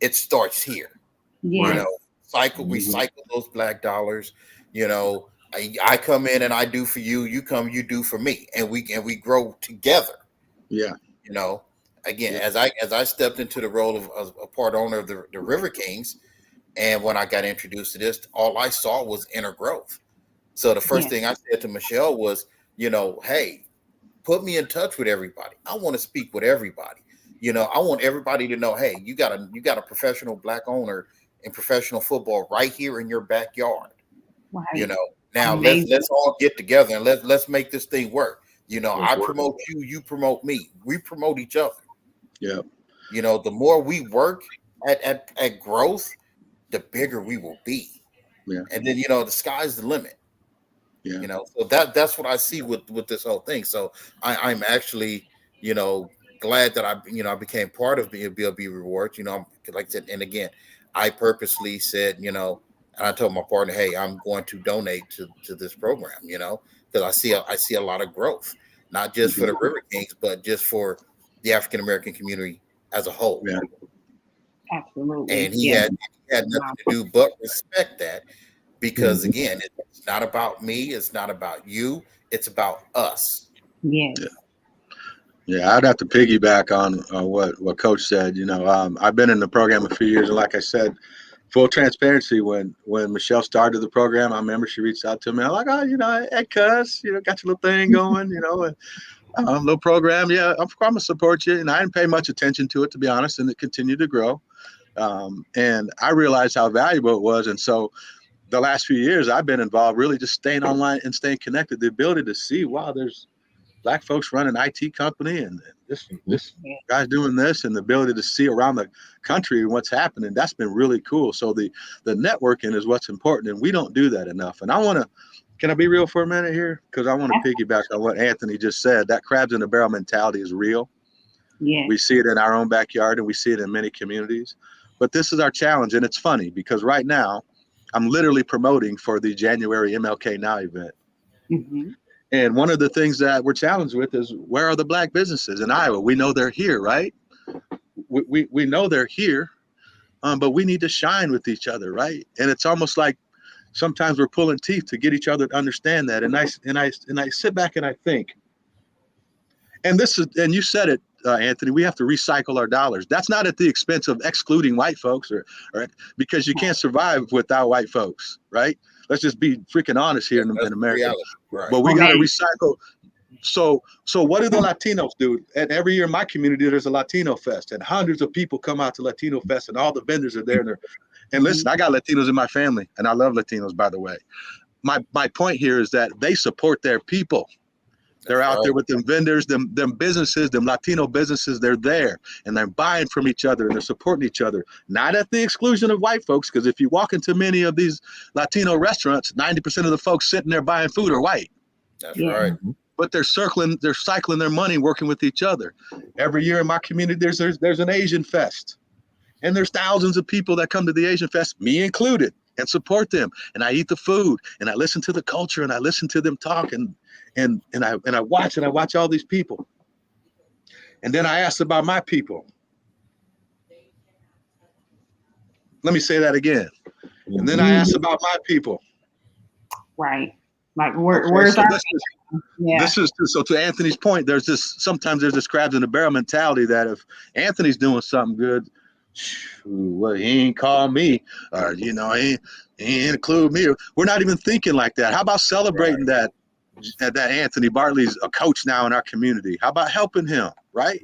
Speaker 3: it starts here. Recycle those black dollars. I come in and I do for you, you do for me, and we grow together. As I stepped into the role of a part owner of the River Kings, and when I got introduced to this, all I saw was inner growth. So the first thing I said to Michelle was, hey, put me in touch with everybody. I want to speak with everybody. I want everybody to know, hey, you got a professional black owner in professional football right here in your backyard. Now let's all get together and let's make this thing work. I promote you, you promote me. We promote each other. The more we work at growth, the bigger we will be. And then the sky's the limit. So that's what I see with this whole thing. So I'm actually glad that I became part of BLB Rewards. Like I said, and again, I purposely said, and I told my partner, hey, I'm going to donate to this program, because I see a lot of growth, not just for the River Kings, but just for the African American community as a whole.
Speaker 1: Absolutely.
Speaker 3: And he had nothing to do but respect that, because again, it's not about me, it's not about you, it's about us.
Speaker 4: I'd have to piggyback on what Coach said. I've been in the program a few years, and like I said, full transparency, when Michelle started the program, I remember she reached out to me. I'm like, hey, cuz, got your little thing going, and little program. Yeah, I'm gonna support you. And I didn't pay much attention to it, to be honest, and it continued to grow. And I realized how valuable it was. And so the last few years I've been involved, really just staying online and staying connected. The ability to see, wow, there's black folks running an IT company, and this guy's doing this, and the ability to see around the country what's happening, that's been really cool. So the networking is what's important, and we don't do that enough. And can I be real for a minute here? Because I want to piggyback on what Anthony just said. That crabs in the barrel mentality is real. We see it in our own backyard, and we see it in many communities. But this is our challenge, and it's funny because right now I'm literally promoting for the January MLK Now event. And one of the things that we're challenged with is, where are the black businesses in Iowa? We know they're here, right? We know they're here, but we need to shine with each other, right? And it's almost like sometimes we're pulling teeth to get each other to understand that. And I sit back and I think, and you said it, Anthony, we have to recycle our dollars. That's not at the expense of excluding white folks, or because you can't survive without white folks, right? Let's just be freaking honest here in America. Right. But we got to recycle. So what do the Latinos do? And every year in my community, there's a Latino fest, and hundreds of people come out to Latino fest, and all the vendors are there. And listen, I got Latinos in my family, and I love Latinos, by the way. My point here is that they support their people. They're out there with them vendors, them businesses, them Latino businesses. They're there, and they're buying from each other, and they're supporting each other, not at the exclusion of white folks. Because if you walk into many of these Latino restaurants, 90% of the folks sitting there buying food are white.
Speaker 3: That's right.
Speaker 4: But they're cycling their money, working with each other. Every year in my community, there's an Asian fest, and there's thousands of people that come to the Asian fest, me included, and support them. And I eat the food, and I listen to the culture, and I listen to them talk, and I watch all these people. And then I asked about my people. Let me say that again. And then I asked about my people.
Speaker 1: Right. Like where's
Speaker 4: so
Speaker 1: our
Speaker 4: This is so to Anthony's point, sometimes there's this crabs in the barrel mentality that if Anthony's doing something good, Well, he ain't call me, or he ain't include me. We're not even thinking like that. How about celebrating that Anthony Bartley's a coach now in our community? How about helping him, right?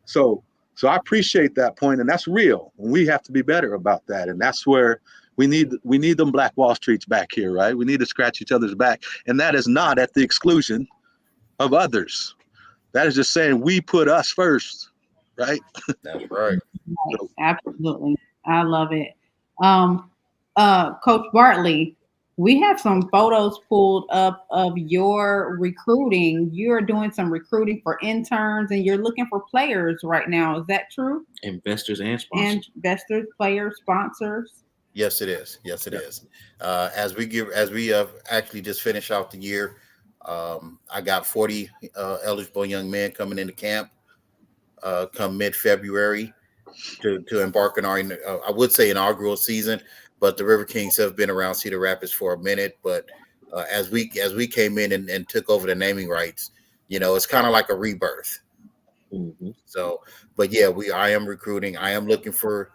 Speaker 4: So I appreciate that point, and that's real. And we have to be better about that, and that's where we need them Black Wall Streets back here, right? We need to scratch each other's back, and that is not at the exclusion of others. That is just saying we put us first, right?
Speaker 3: That's right.
Speaker 1: Absolutely. I love it. Coach Bartley, we have some photos pulled up of your recruiting. You're doing some recruiting for interns and you're looking for players right now. Is that true?
Speaker 2: Investors and sponsors.
Speaker 1: Investors, players, sponsors.
Speaker 3: Yes, it is. Yes, it is. As we actually just finished out the year, I got 40 eligible young men coming into camp come mid-February to embark on our I would say inaugural season, but the River Kings have been around Cedar Rapids for a minute. But as we came in and took over the naming rights, it's kind of like a rebirth.
Speaker 2: Mm-hmm.
Speaker 3: So, but yeah, I am recruiting. I am looking for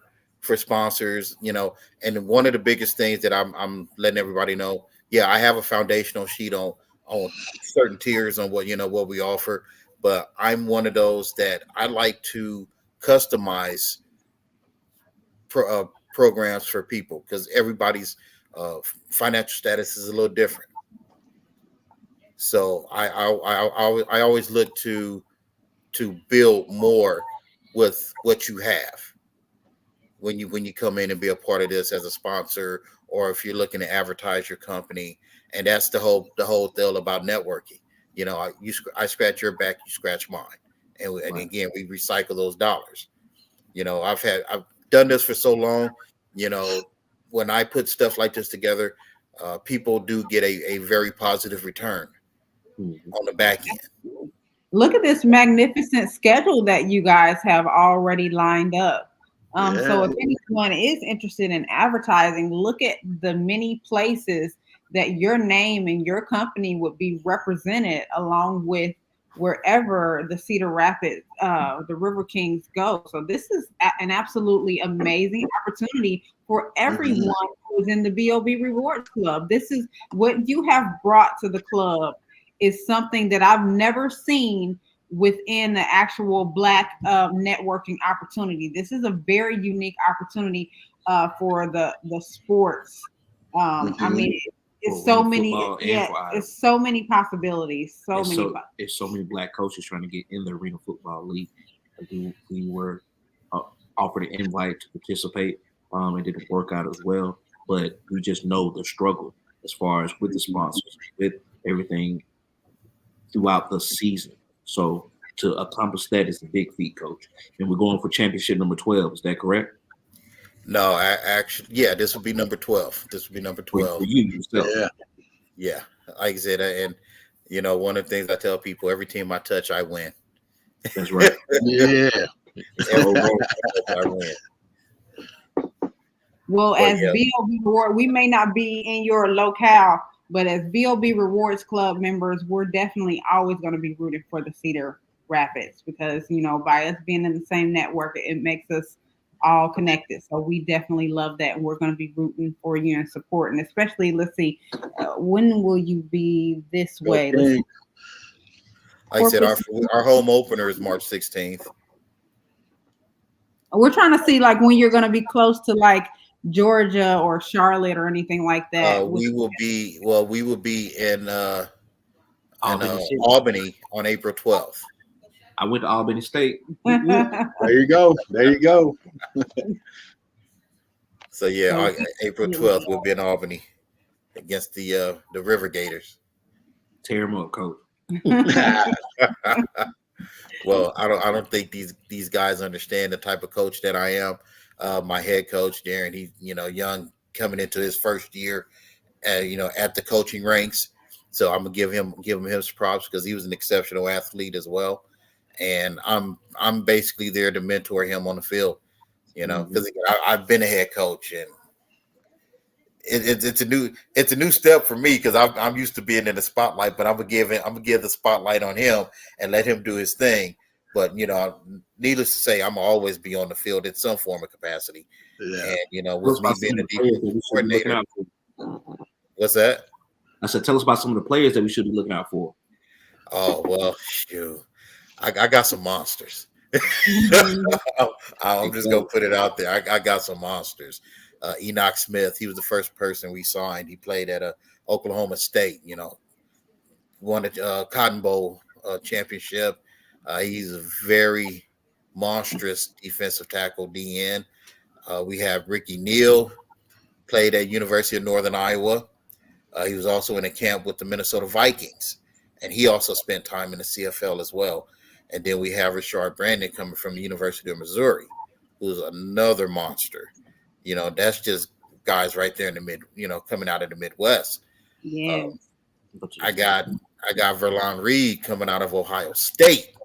Speaker 3: sponsors, and one of the biggest things that I'm letting everybody know. Yeah, I have a foundational sheet on certain tiers on what we offer, but I'm one of those that I like to customize programs for people because everybody's financial status is a little different. So I always look to build more with what you have when you come in and be a part of this as a sponsor, or if you're looking to advertise your company. And that's the whole deal about networking. I scratch your back, you scratch mine, and again we recycle those dollars. I've done this for so long. When I put stuff like this together, people do get a very positive return on the back end.
Speaker 1: Look at this magnificent schedule that you guys have already lined up. So if anyone is interested in advertising, look at the many places that your name and your company would be represented along with wherever the Cedar Rapids, the River Kings go. So this is an absolutely amazing opportunity for everyone who is in the BOB Rewards Club. This is what you have brought to the club is something that I've never seen within the actual Black networking opportunity. This is a very unique opportunity for the sports. I mean, it's so many. It's so many possibilities.
Speaker 2: It's so many Black coaches trying to get in the Arena Football League. We were offered an invite to participate. It didn't work out as well, but we just know the struggle as far as with the sponsors, with everything throughout the season. So to accomplish that is a big feat, Coach. And we're going for championship number 12. Is that correct?
Speaker 3: No, yeah, this will be number 12. This will be number 12.
Speaker 2: For you yourself.
Speaker 3: Yeah. Like I said, and one of the things I tell people, every team I touch, I win.
Speaker 2: That's right.
Speaker 4: Yeah.
Speaker 3: I win.
Speaker 1: Well, as BOB Reward, we may not be in your locale, but as BOB Rewards Club members, we're definitely always going to be rooting for the Cedar Rapids because, by us being in the same network, it makes us all connected. So we definitely love that. And we're going to be rooting for you and supporting, especially, let's see, when will you be this way?
Speaker 3: Like I said, our home opener is March 16th.
Speaker 1: We're trying to see when you're going to be close to Georgia or Charlotte or anything like that.
Speaker 3: We will be in Albany on April 12th.
Speaker 2: I went to Albany State.
Speaker 4: There you go.
Speaker 3: So yeah, April 12th we'll be in Albany against the River Gators.
Speaker 2: Tear them up, Coach.
Speaker 3: Well, I don't think these guys understand the type of coach that I am. My head coach, Darren, he's young, coming into his first year, at the coaching ranks. So I'm gonna give him his props because he was an exceptional athlete as well. And I'm basically there to mentor him on the field, because I've been a head coach, and it's a new step for me because I'm used to being in the spotlight, but I'm gonna give the spotlight on him and let him do his thing. But needless to say, I'm always be on the field in some form of capacity.
Speaker 4: Yeah.
Speaker 3: And with me being a defensive coordinator, what's that?
Speaker 2: I said, tell us about some of the players that we should be looking out for.
Speaker 3: Oh well, shoot. I got some monsters. I'm just gonna put it out there. I got some monsters. Enoch Smith, he was the first person we signed. He played at Oklahoma State. Won a Cotton Bowl championship. He's a very monstrous defensive tackle DN. We have Ricky Neal, played at University of Northern Iowa. He was also in a camp with the Minnesota Vikings, and he also spent time in the CFL as well. And then we have Rashard Brandon coming from the University of Missouri, who's another monster. That's just guys right there in the coming out of the Midwest.
Speaker 1: Yeah.
Speaker 3: I got Verlon Reed coming out of Ohio State.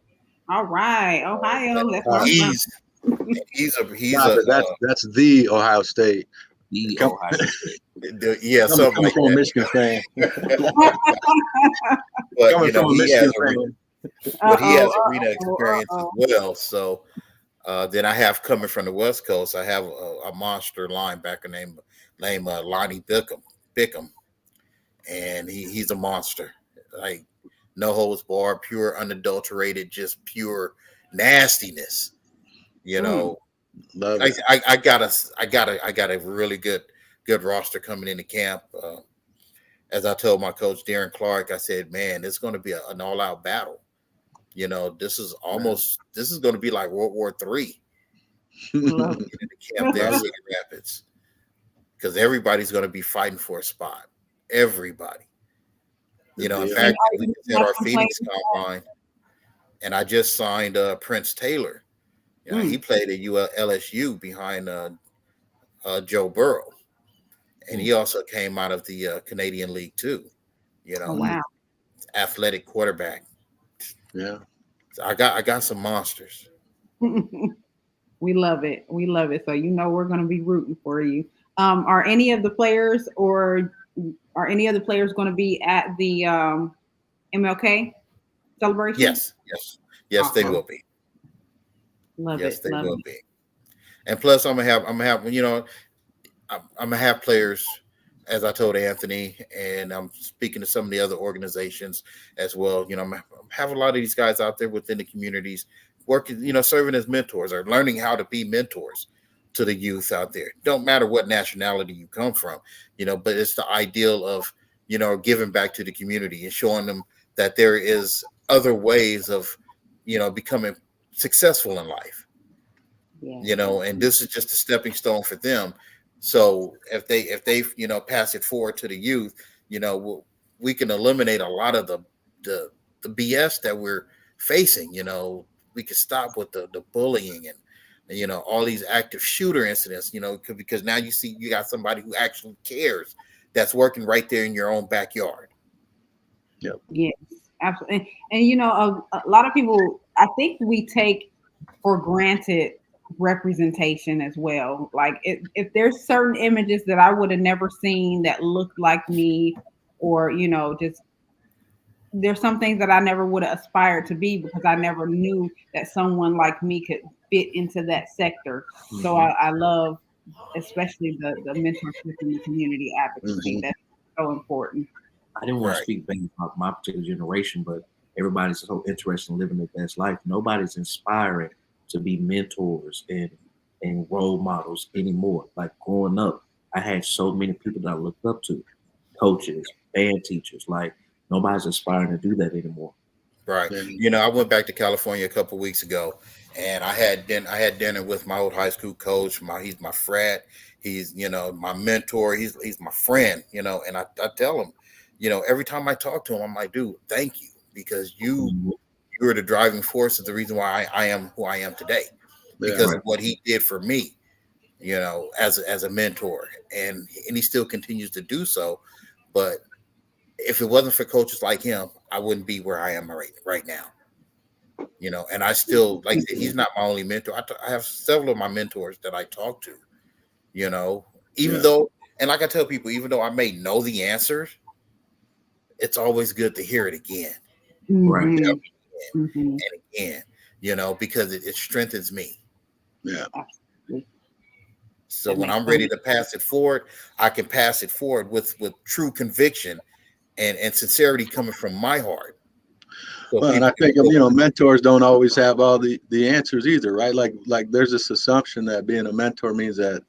Speaker 1: All right, Ohio. That's
Speaker 4: that's the Ohio State.
Speaker 2: The Ohio State.
Speaker 3: Yeah, something like that.
Speaker 4: Michigan fan.
Speaker 3: But he has arena experience as well. So then I have coming from the West Coast, I have a monster linebacker named Lonnie Bickham, and he's a monster. Like no holds barred, pure unadulterated, just pure nastiness.
Speaker 4: Love it.
Speaker 3: I got a really good roster coming into camp. As I told my coach Darren Clark, I said, man, it's going to be an all-out battle. This is going to be like World War III in the camp there in Cedar Rapids, because everybody's going to be fighting for a spot. Everybody. In fact, we just had our Phoenix combine, and I just signed Prince Taylor. He played at LSU behind Joe Burrow, and he also came out of the Canadian League too.
Speaker 1: Wow.
Speaker 3: Athletic quarterback.
Speaker 4: Yeah,
Speaker 3: so I got some monsters.
Speaker 1: We love it. So we're going to be rooting for you. Are any of the players going to be at the MLK celebration?
Speaker 3: Yes, they will be.
Speaker 1: Love
Speaker 3: yes,
Speaker 1: it.
Speaker 3: they will be. And plus, I'm gonna have players, as I told Anthony, and I'm speaking to some of the other organizations as well. I have a lot of these guys out there within the communities working, serving as mentors or learning how to be mentors to the youth out there. Don't matter what nationality you come from, but it's the ideal of, giving back to the community and showing them that there is other ways of, becoming successful in life. And this is just a stepping stone for them. So if they pass it forward to the youth, we can eliminate a lot of the BS that we're facing. We can stop with the bullying and all these active shooter incidents, because now you got somebody who actually cares, that's working right there in your own backyard.
Speaker 4: Yep.
Speaker 1: Yes, absolutely. And a lot of people, I think we take for granted representation as well. Like if there's certain images that I would have never seen that looked like me, or just there's some things that I never would have aspired to be, because I never knew that someone like me could fit into that sector. Mm-hmm. So I love especially the mentorship and the community advocacy. Mm-hmm. That's so important.
Speaker 2: I didn't want to speak bad about my particular generation, but everybody's so interested in living their best life. Nobody's inspiring to be mentors and role models anymore. Like growing up, I had so many people that I looked up to, coaches, band teachers. Like nobody's aspiring to do that anymore.
Speaker 3: Right. I went back to California a couple of weeks ago, and I had dinner with my old high school coach. He's my frat. He's my mentor. He's my friend. And I tell him, every time I talk to him, I'm like, dude, thank you, because you were the driving force of the reason why I am who I am today, because of what he did for me, as a mentor, and he still continues to do so. But if it wasn't for coaches like him, I wouldn't be where I am right now. And I still, like, he's not my only mentor. I have several of my mentors that I talk to, even though, and like I tell people, even though I may know the answers, it's always good to hear it again.
Speaker 2: Right.
Speaker 3: And again, because it strengthens me.
Speaker 4: Yeah.
Speaker 1: Absolutely.
Speaker 3: So
Speaker 1: That
Speaker 3: when
Speaker 1: makes
Speaker 3: I'm ready
Speaker 1: sense.
Speaker 3: to pass it forward, I can pass it forward with true conviction and sincerity coming from my heart. So
Speaker 4: Well, and I
Speaker 3: people can
Speaker 4: think
Speaker 3: feel it.
Speaker 4: mentors don't always have all the answers either, right? Like there's this assumption that being a mentor means that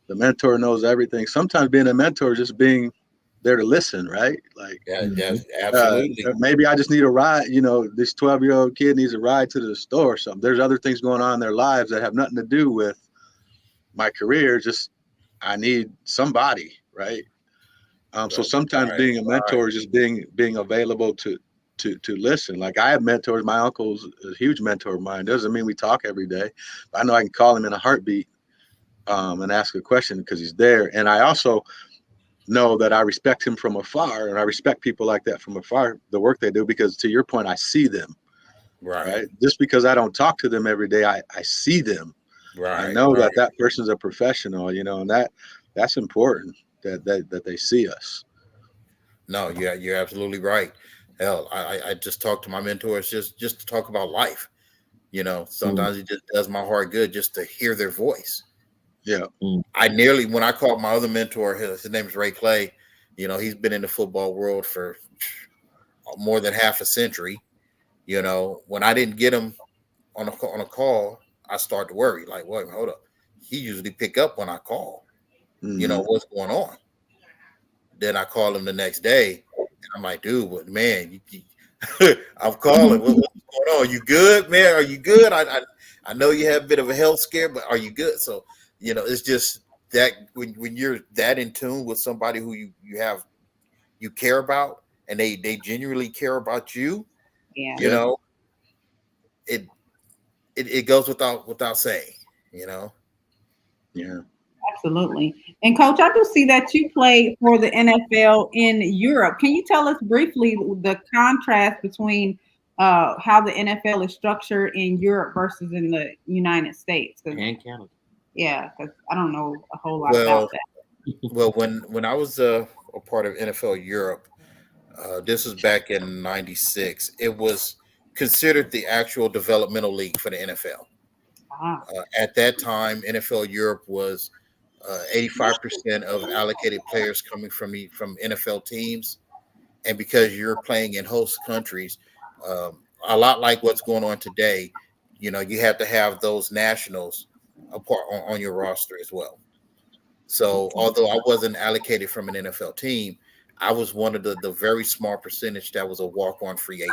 Speaker 4: the mentor knows everything. Sometimes being a mentor is just being there to listen, right? Like
Speaker 3: Yeah,
Speaker 2: Mhm.
Speaker 3: absolutely.
Speaker 4: maybe I just need a ride. This 12-year-old kid needs a ride to the store or something. There's other things going on in their lives that have nothing to do with my career. Just I need somebody, right? So sometimes
Speaker 3: Right,
Speaker 4: being a
Speaker 3: right.
Speaker 4: mentor is just being available to listen. Like I have mentors. My uncle's a huge mentor of mine. Doesn't mean we talk every day, but I know I can call him in a heartbeat and ask a question because he's there. And I also know that I respect him from afar, and I respect people like that from afar, the work they do, because to your point, I see them,
Speaker 3: Right,
Speaker 4: right? Just because I don't talk to them every day, I see them. I
Speaker 3: right,
Speaker 4: know
Speaker 3: right.
Speaker 4: that person's a professional, and that's important that they see us.
Speaker 3: No, yeah, you're absolutely right. Hell, I just talk to my mentors just to talk about life. Sometimes it just does my heart good just to hear their voice.
Speaker 4: Yeah.
Speaker 3: When I called my other mentor, his name is Ray Clay. He's been in the football world for more than half a century. When I didn't get him on a call, I started to worry. Like, wait, hold up. He usually pick up when I call.
Speaker 4: Mm-hmm.
Speaker 3: What's going on? Then I call him the next day, and I'm like, dude, man, I'm calling. What's going on? You good, man? Are you good? I know you have a bit of a health scare, but are you good? So, it's just that when you're that in tune with somebody who you care about, and they genuinely care about you,
Speaker 1: Yeah.
Speaker 3: you know, it goes without saying, you know.
Speaker 4: Yeah.
Speaker 1: Absolutely. And coach, I do see that you played for the NFL in Europe. Can you tell us briefly the contrast between how the NFL is structured in Europe versus in the United States?
Speaker 2: And Canada.
Speaker 1: Yeah, because I don't know a whole lot
Speaker 3: Well,
Speaker 1: about that.
Speaker 3: well, when I was a part of NFL Europe, this was back in '96. It was considered the actual developmental league for the NFL.
Speaker 1: Ah,
Speaker 3: At that time, NFL Europe was 85% of allocated players coming from NFL teams, and because you're playing in host countries, a lot like what's going on today, you have to have those nationals apart on your roster as well. So although I wasn't allocated from an NFL team, I was one of the very small percentage that was a walk-on free agent.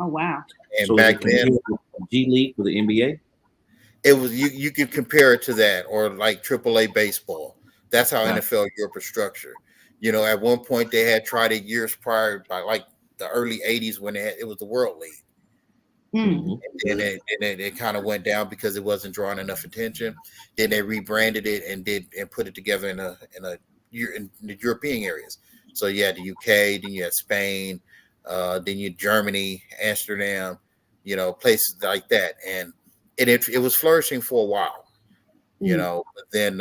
Speaker 1: oh wow.
Speaker 3: And
Speaker 2: So is it
Speaker 3: back then,
Speaker 2: compared to G League for the NBA?
Speaker 3: it was you could compare it to that or like AAA baseball. That's how
Speaker 2: Right.
Speaker 3: NFL Europe is structured. At one point they had tried it years prior by like the early '80s when it was the World League.
Speaker 1: Mm.
Speaker 2: Mhm.
Speaker 3: And it kind of went down because it wasn't drawing enough attention. Then they rebranded it and put it together in the European areas. So you had the UK, then you had Spain, then you had Germany, Amsterdam, places like that, and it was flourishing for a while,
Speaker 1: Mm.
Speaker 3: But then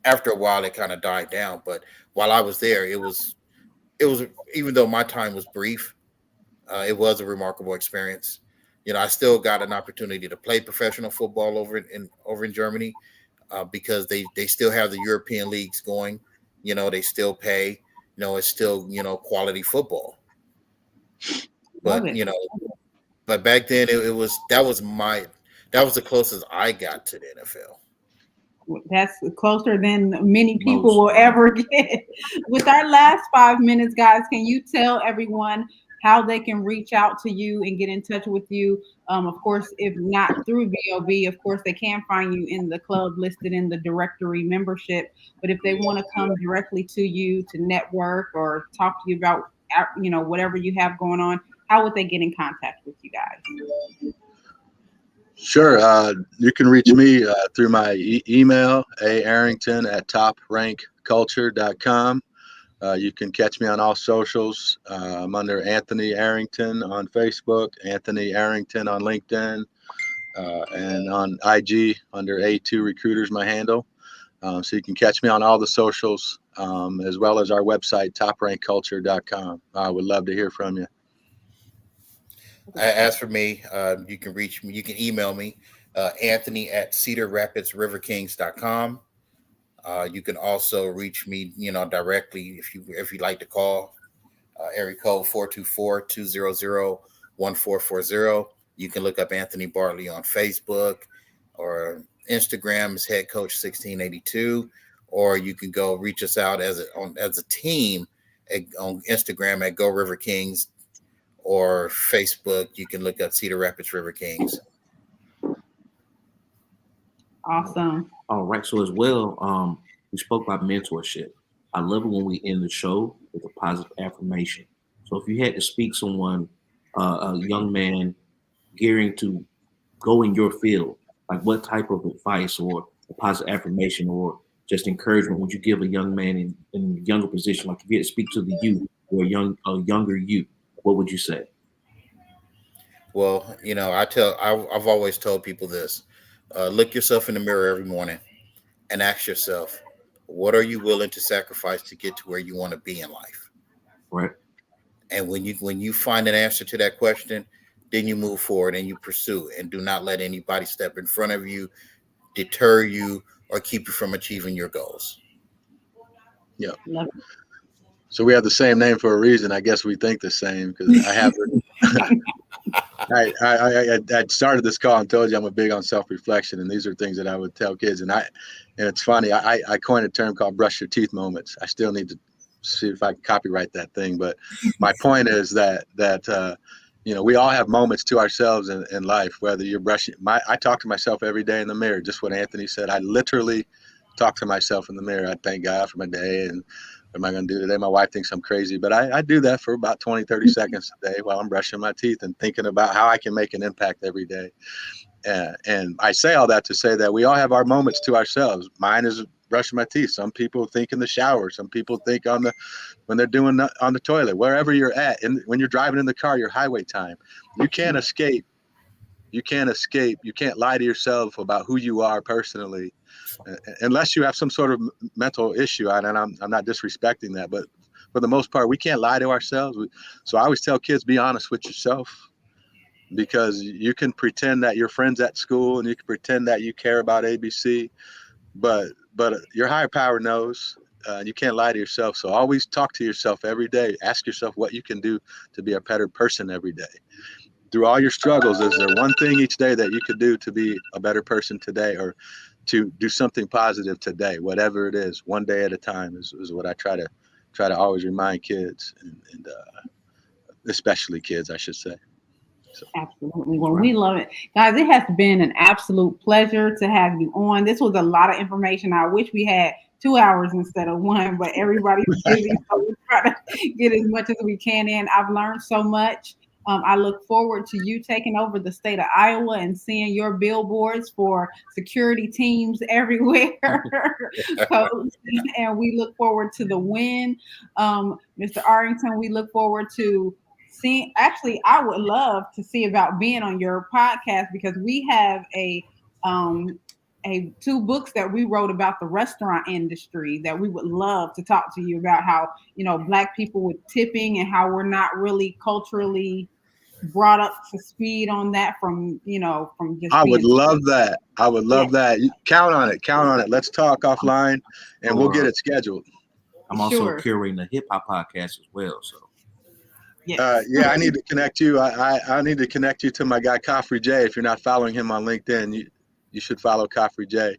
Speaker 3: after a while it kind of died down. But while I was there, it was even though my time was brief. It was a remarkable experience. I still got an opportunity to play professional football over in Germany because they still have the European leagues going. They still pay. It's still quality football.
Speaker 1: Love
Speaker 3: But
Speaker 1: it.
Speaker 3: but back then that was the closest I got to the NFL.
Speaker 1: That's closer than many people
Speaker 2: Most.
Speaker 1: will ever get. With our last 5 minutes, guys, can you tell everyone how they can reach out to you and get in touch with you? Of course, if not through VOB, of course, they can find you in the club listed in the directory membership. But if they want to come directly to you to network or talk to you about, whatever you have going on, how would they get in contact with you guys?
Speaker 4: Sure. You can reach me through my email, aarrington@toprankculture.com. You can catch me on all socials. I'm under Anthony Arrington on Facebook, Anthony Arrington on LinkedIn, and on IG under A2 Recruiters, my handle. So you can catch me on all the socials, as well as our website, toprankculture.com. I would love to hear from you.
Speaker 3: As for me, you can reach me. You can email me, Anthony at cedarrapidsriverkings.com. You can also reach me, directly if you'd like to call. Area code 424-200-1440. You can look up Anthony Bartley on Facebook, or Instagram is Head Coach 1682, or you can go reach us out as a team on Instagram at Go River Kings, or Facebook. You can look up Cedar Rapids River Kings.
Speaker 1: Awesome.
Speaker 2: All right. So as well, we spoke about mentorship. I love it when we end the show with a positive affirmation. So if you had to speak someone, a young man gearing to go in your field, like what type of advice or a positive affirmation or just encouragement would you give a young man in a younger position? Like if you had to speak to the youth or a younger youth, what would you say?
Speaker 3: Well, I've always told people this: look yourself in the mirror every morning and ask yourself, what are you willing to sacrifice to get to where you want to be in life?
Speaker 2: Right.
Speaker 3: And when you find an answer to that question, then you move forward and you pursue, and do not let anybody step in front of you, deter you, or keep you from achieving your goals.
Speaker 4: Yeah.
Speaker 1: Love it.
Speaker 4: So we have the same name for a reason. I guess we think the same, because I have. I started this call and told you I'm a big on self-reflection, and these are things that I would tell kids. And it's funny. I coined a term called "brush your teeth moments." I still need to see if I can copyright that thing. But my point is that we all have moments to ourselves in life. Whether you're brushing, I talk to myself every day in the mirror. Just what Anthony said. I literally talk to myself in the mirror. I thank God for my day and what am I going to do today? My wife thinks I'm crazy, but I do that for about 20, 30 seconds a day while I'm brushing my teeth and thinking about how I can make an impact every day. And I say all that to say that we all have our moments to ourselves. Mine is brushing my teeth. Some people think in the shower. Some people think when they're doing on the toilet, wherever you're at. And when you're driving in the car, your highway time. You can't escape. You can't lie to yourself about who you are personally, unless you have some sort of mental issue. And I'm not disrespecting that, but for the most part, we can't lie to ourselves. So I always tell kids, be honest with yourself, because you can pretend that you're friends at school and you can pretend that you care about ABC, but your higher power knows. You can't lie to yourself. So always talk to yourself every day. Ask yourself what you can do to be a better person every day. Through all your struggles, is there one thing each day that you could do to be a better person today, or to do something positive today, whatever it is, one day at a time is what I try to always remind kids, and especially kids, I should say. So.
Speaker 1: Absolutely. Well, we love it. Guys, it has been an absolute pleasure to have you on. This was a lot of information. I wish we had 2 hours instead of 1, but everybody's busy, so we try to get as much as we can in. I've learned so much. I look forward to you taking over the state of Iowa and seeing your billboards for security teams everywhere. And we look forward to the win. Mr. Arrington, we look forward to seeing. Actually, I would love to see about being on your podcast, because we have a 2 books that we wrote about the restaurant industry that we would love to talk to you about, how, Black people with tipping and how we're not really culturally brought up to speed on that from just.
Speaker 4: I would love that. I would love that. Count on it. Let's talk offline and we'll get it scheduled.
Speaker 2: I'm also curating a hip hop podcast as well. So.
Speaker 4: Yeah, I need to connect you. I need to connect you to my guy Coffrey J. If you're not following him on LinkedIn, you should follow Coffrey J.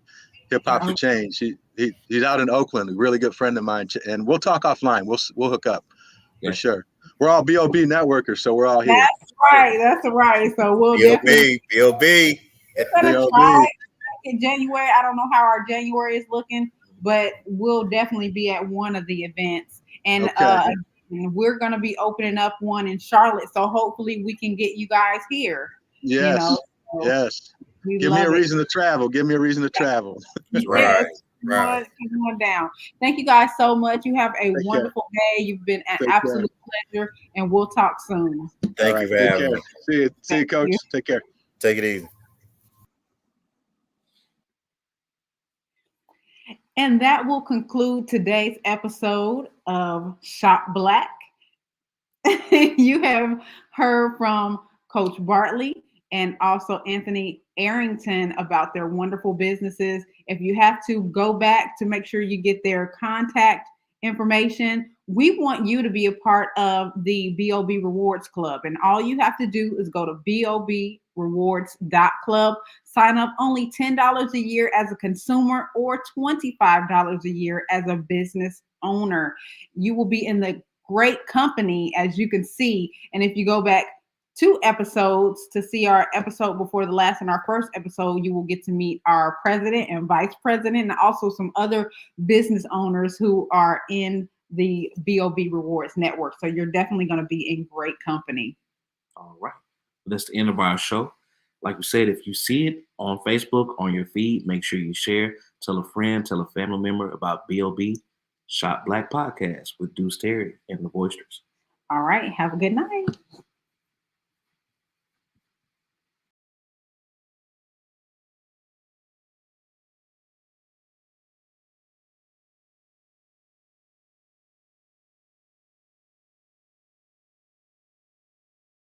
Speaker 4: Hip Hop for Change. He's out in Oakland, a really good friend of mine, and we'll talk offline. We'll hook up for sure. We're all BOB networkers, so we're all here.
Speaker 1: That's right. So we'll
Speaker 3: definitely
Speaker 1: BOB. In January. I don't know how our January is looking, but we'll definitely be at one of the events. And we're going to be opening up one in Charlotte, so hopefully we can get you guys here.
Speaker 4: Yes.
Speaker 1: Yes.
Speaker 4: Give me a reason to travel.
Speaker 3: Right.
Speaker 1: Come on down. Thank you guys so much. You have a wonderful day. You've been an absolute pleasure, and we'll talk soon.
Speaker 3: Thank you for having me.
Speaker 4: See you, Coach. Take care.
Speaker 3: Take it easy.
Speaker 1: And that will conclude today's episode of Shop Black. You have heard from Coach Bartley and also Anthony Arrington about their wonderful businesses. If you have to go back to make sure you get their contact information, we want you to be a part of the BOB Rewards Club. And all you have to do is go to bobrewards.club. Sign up only $10 a year as a consumer or $25 a year as a business owner. You will be in the great company, as you can see. And if you go back 2 episodes to see our episode before the last and our first episode, you will get to meet our president and vice president and also some other business owners who are in the BOB Rewards Network. So you're definitely going to be in great company.
Speaker 2: All right. That's the end of our show. Like we said, if you see it on Facebook, on your feed, make sure you share. Tell a friend, tell a family member about BOB Shop Black Podcast with Deuce Terry and the Boisters.
Speaker 1: All right. Have a good night.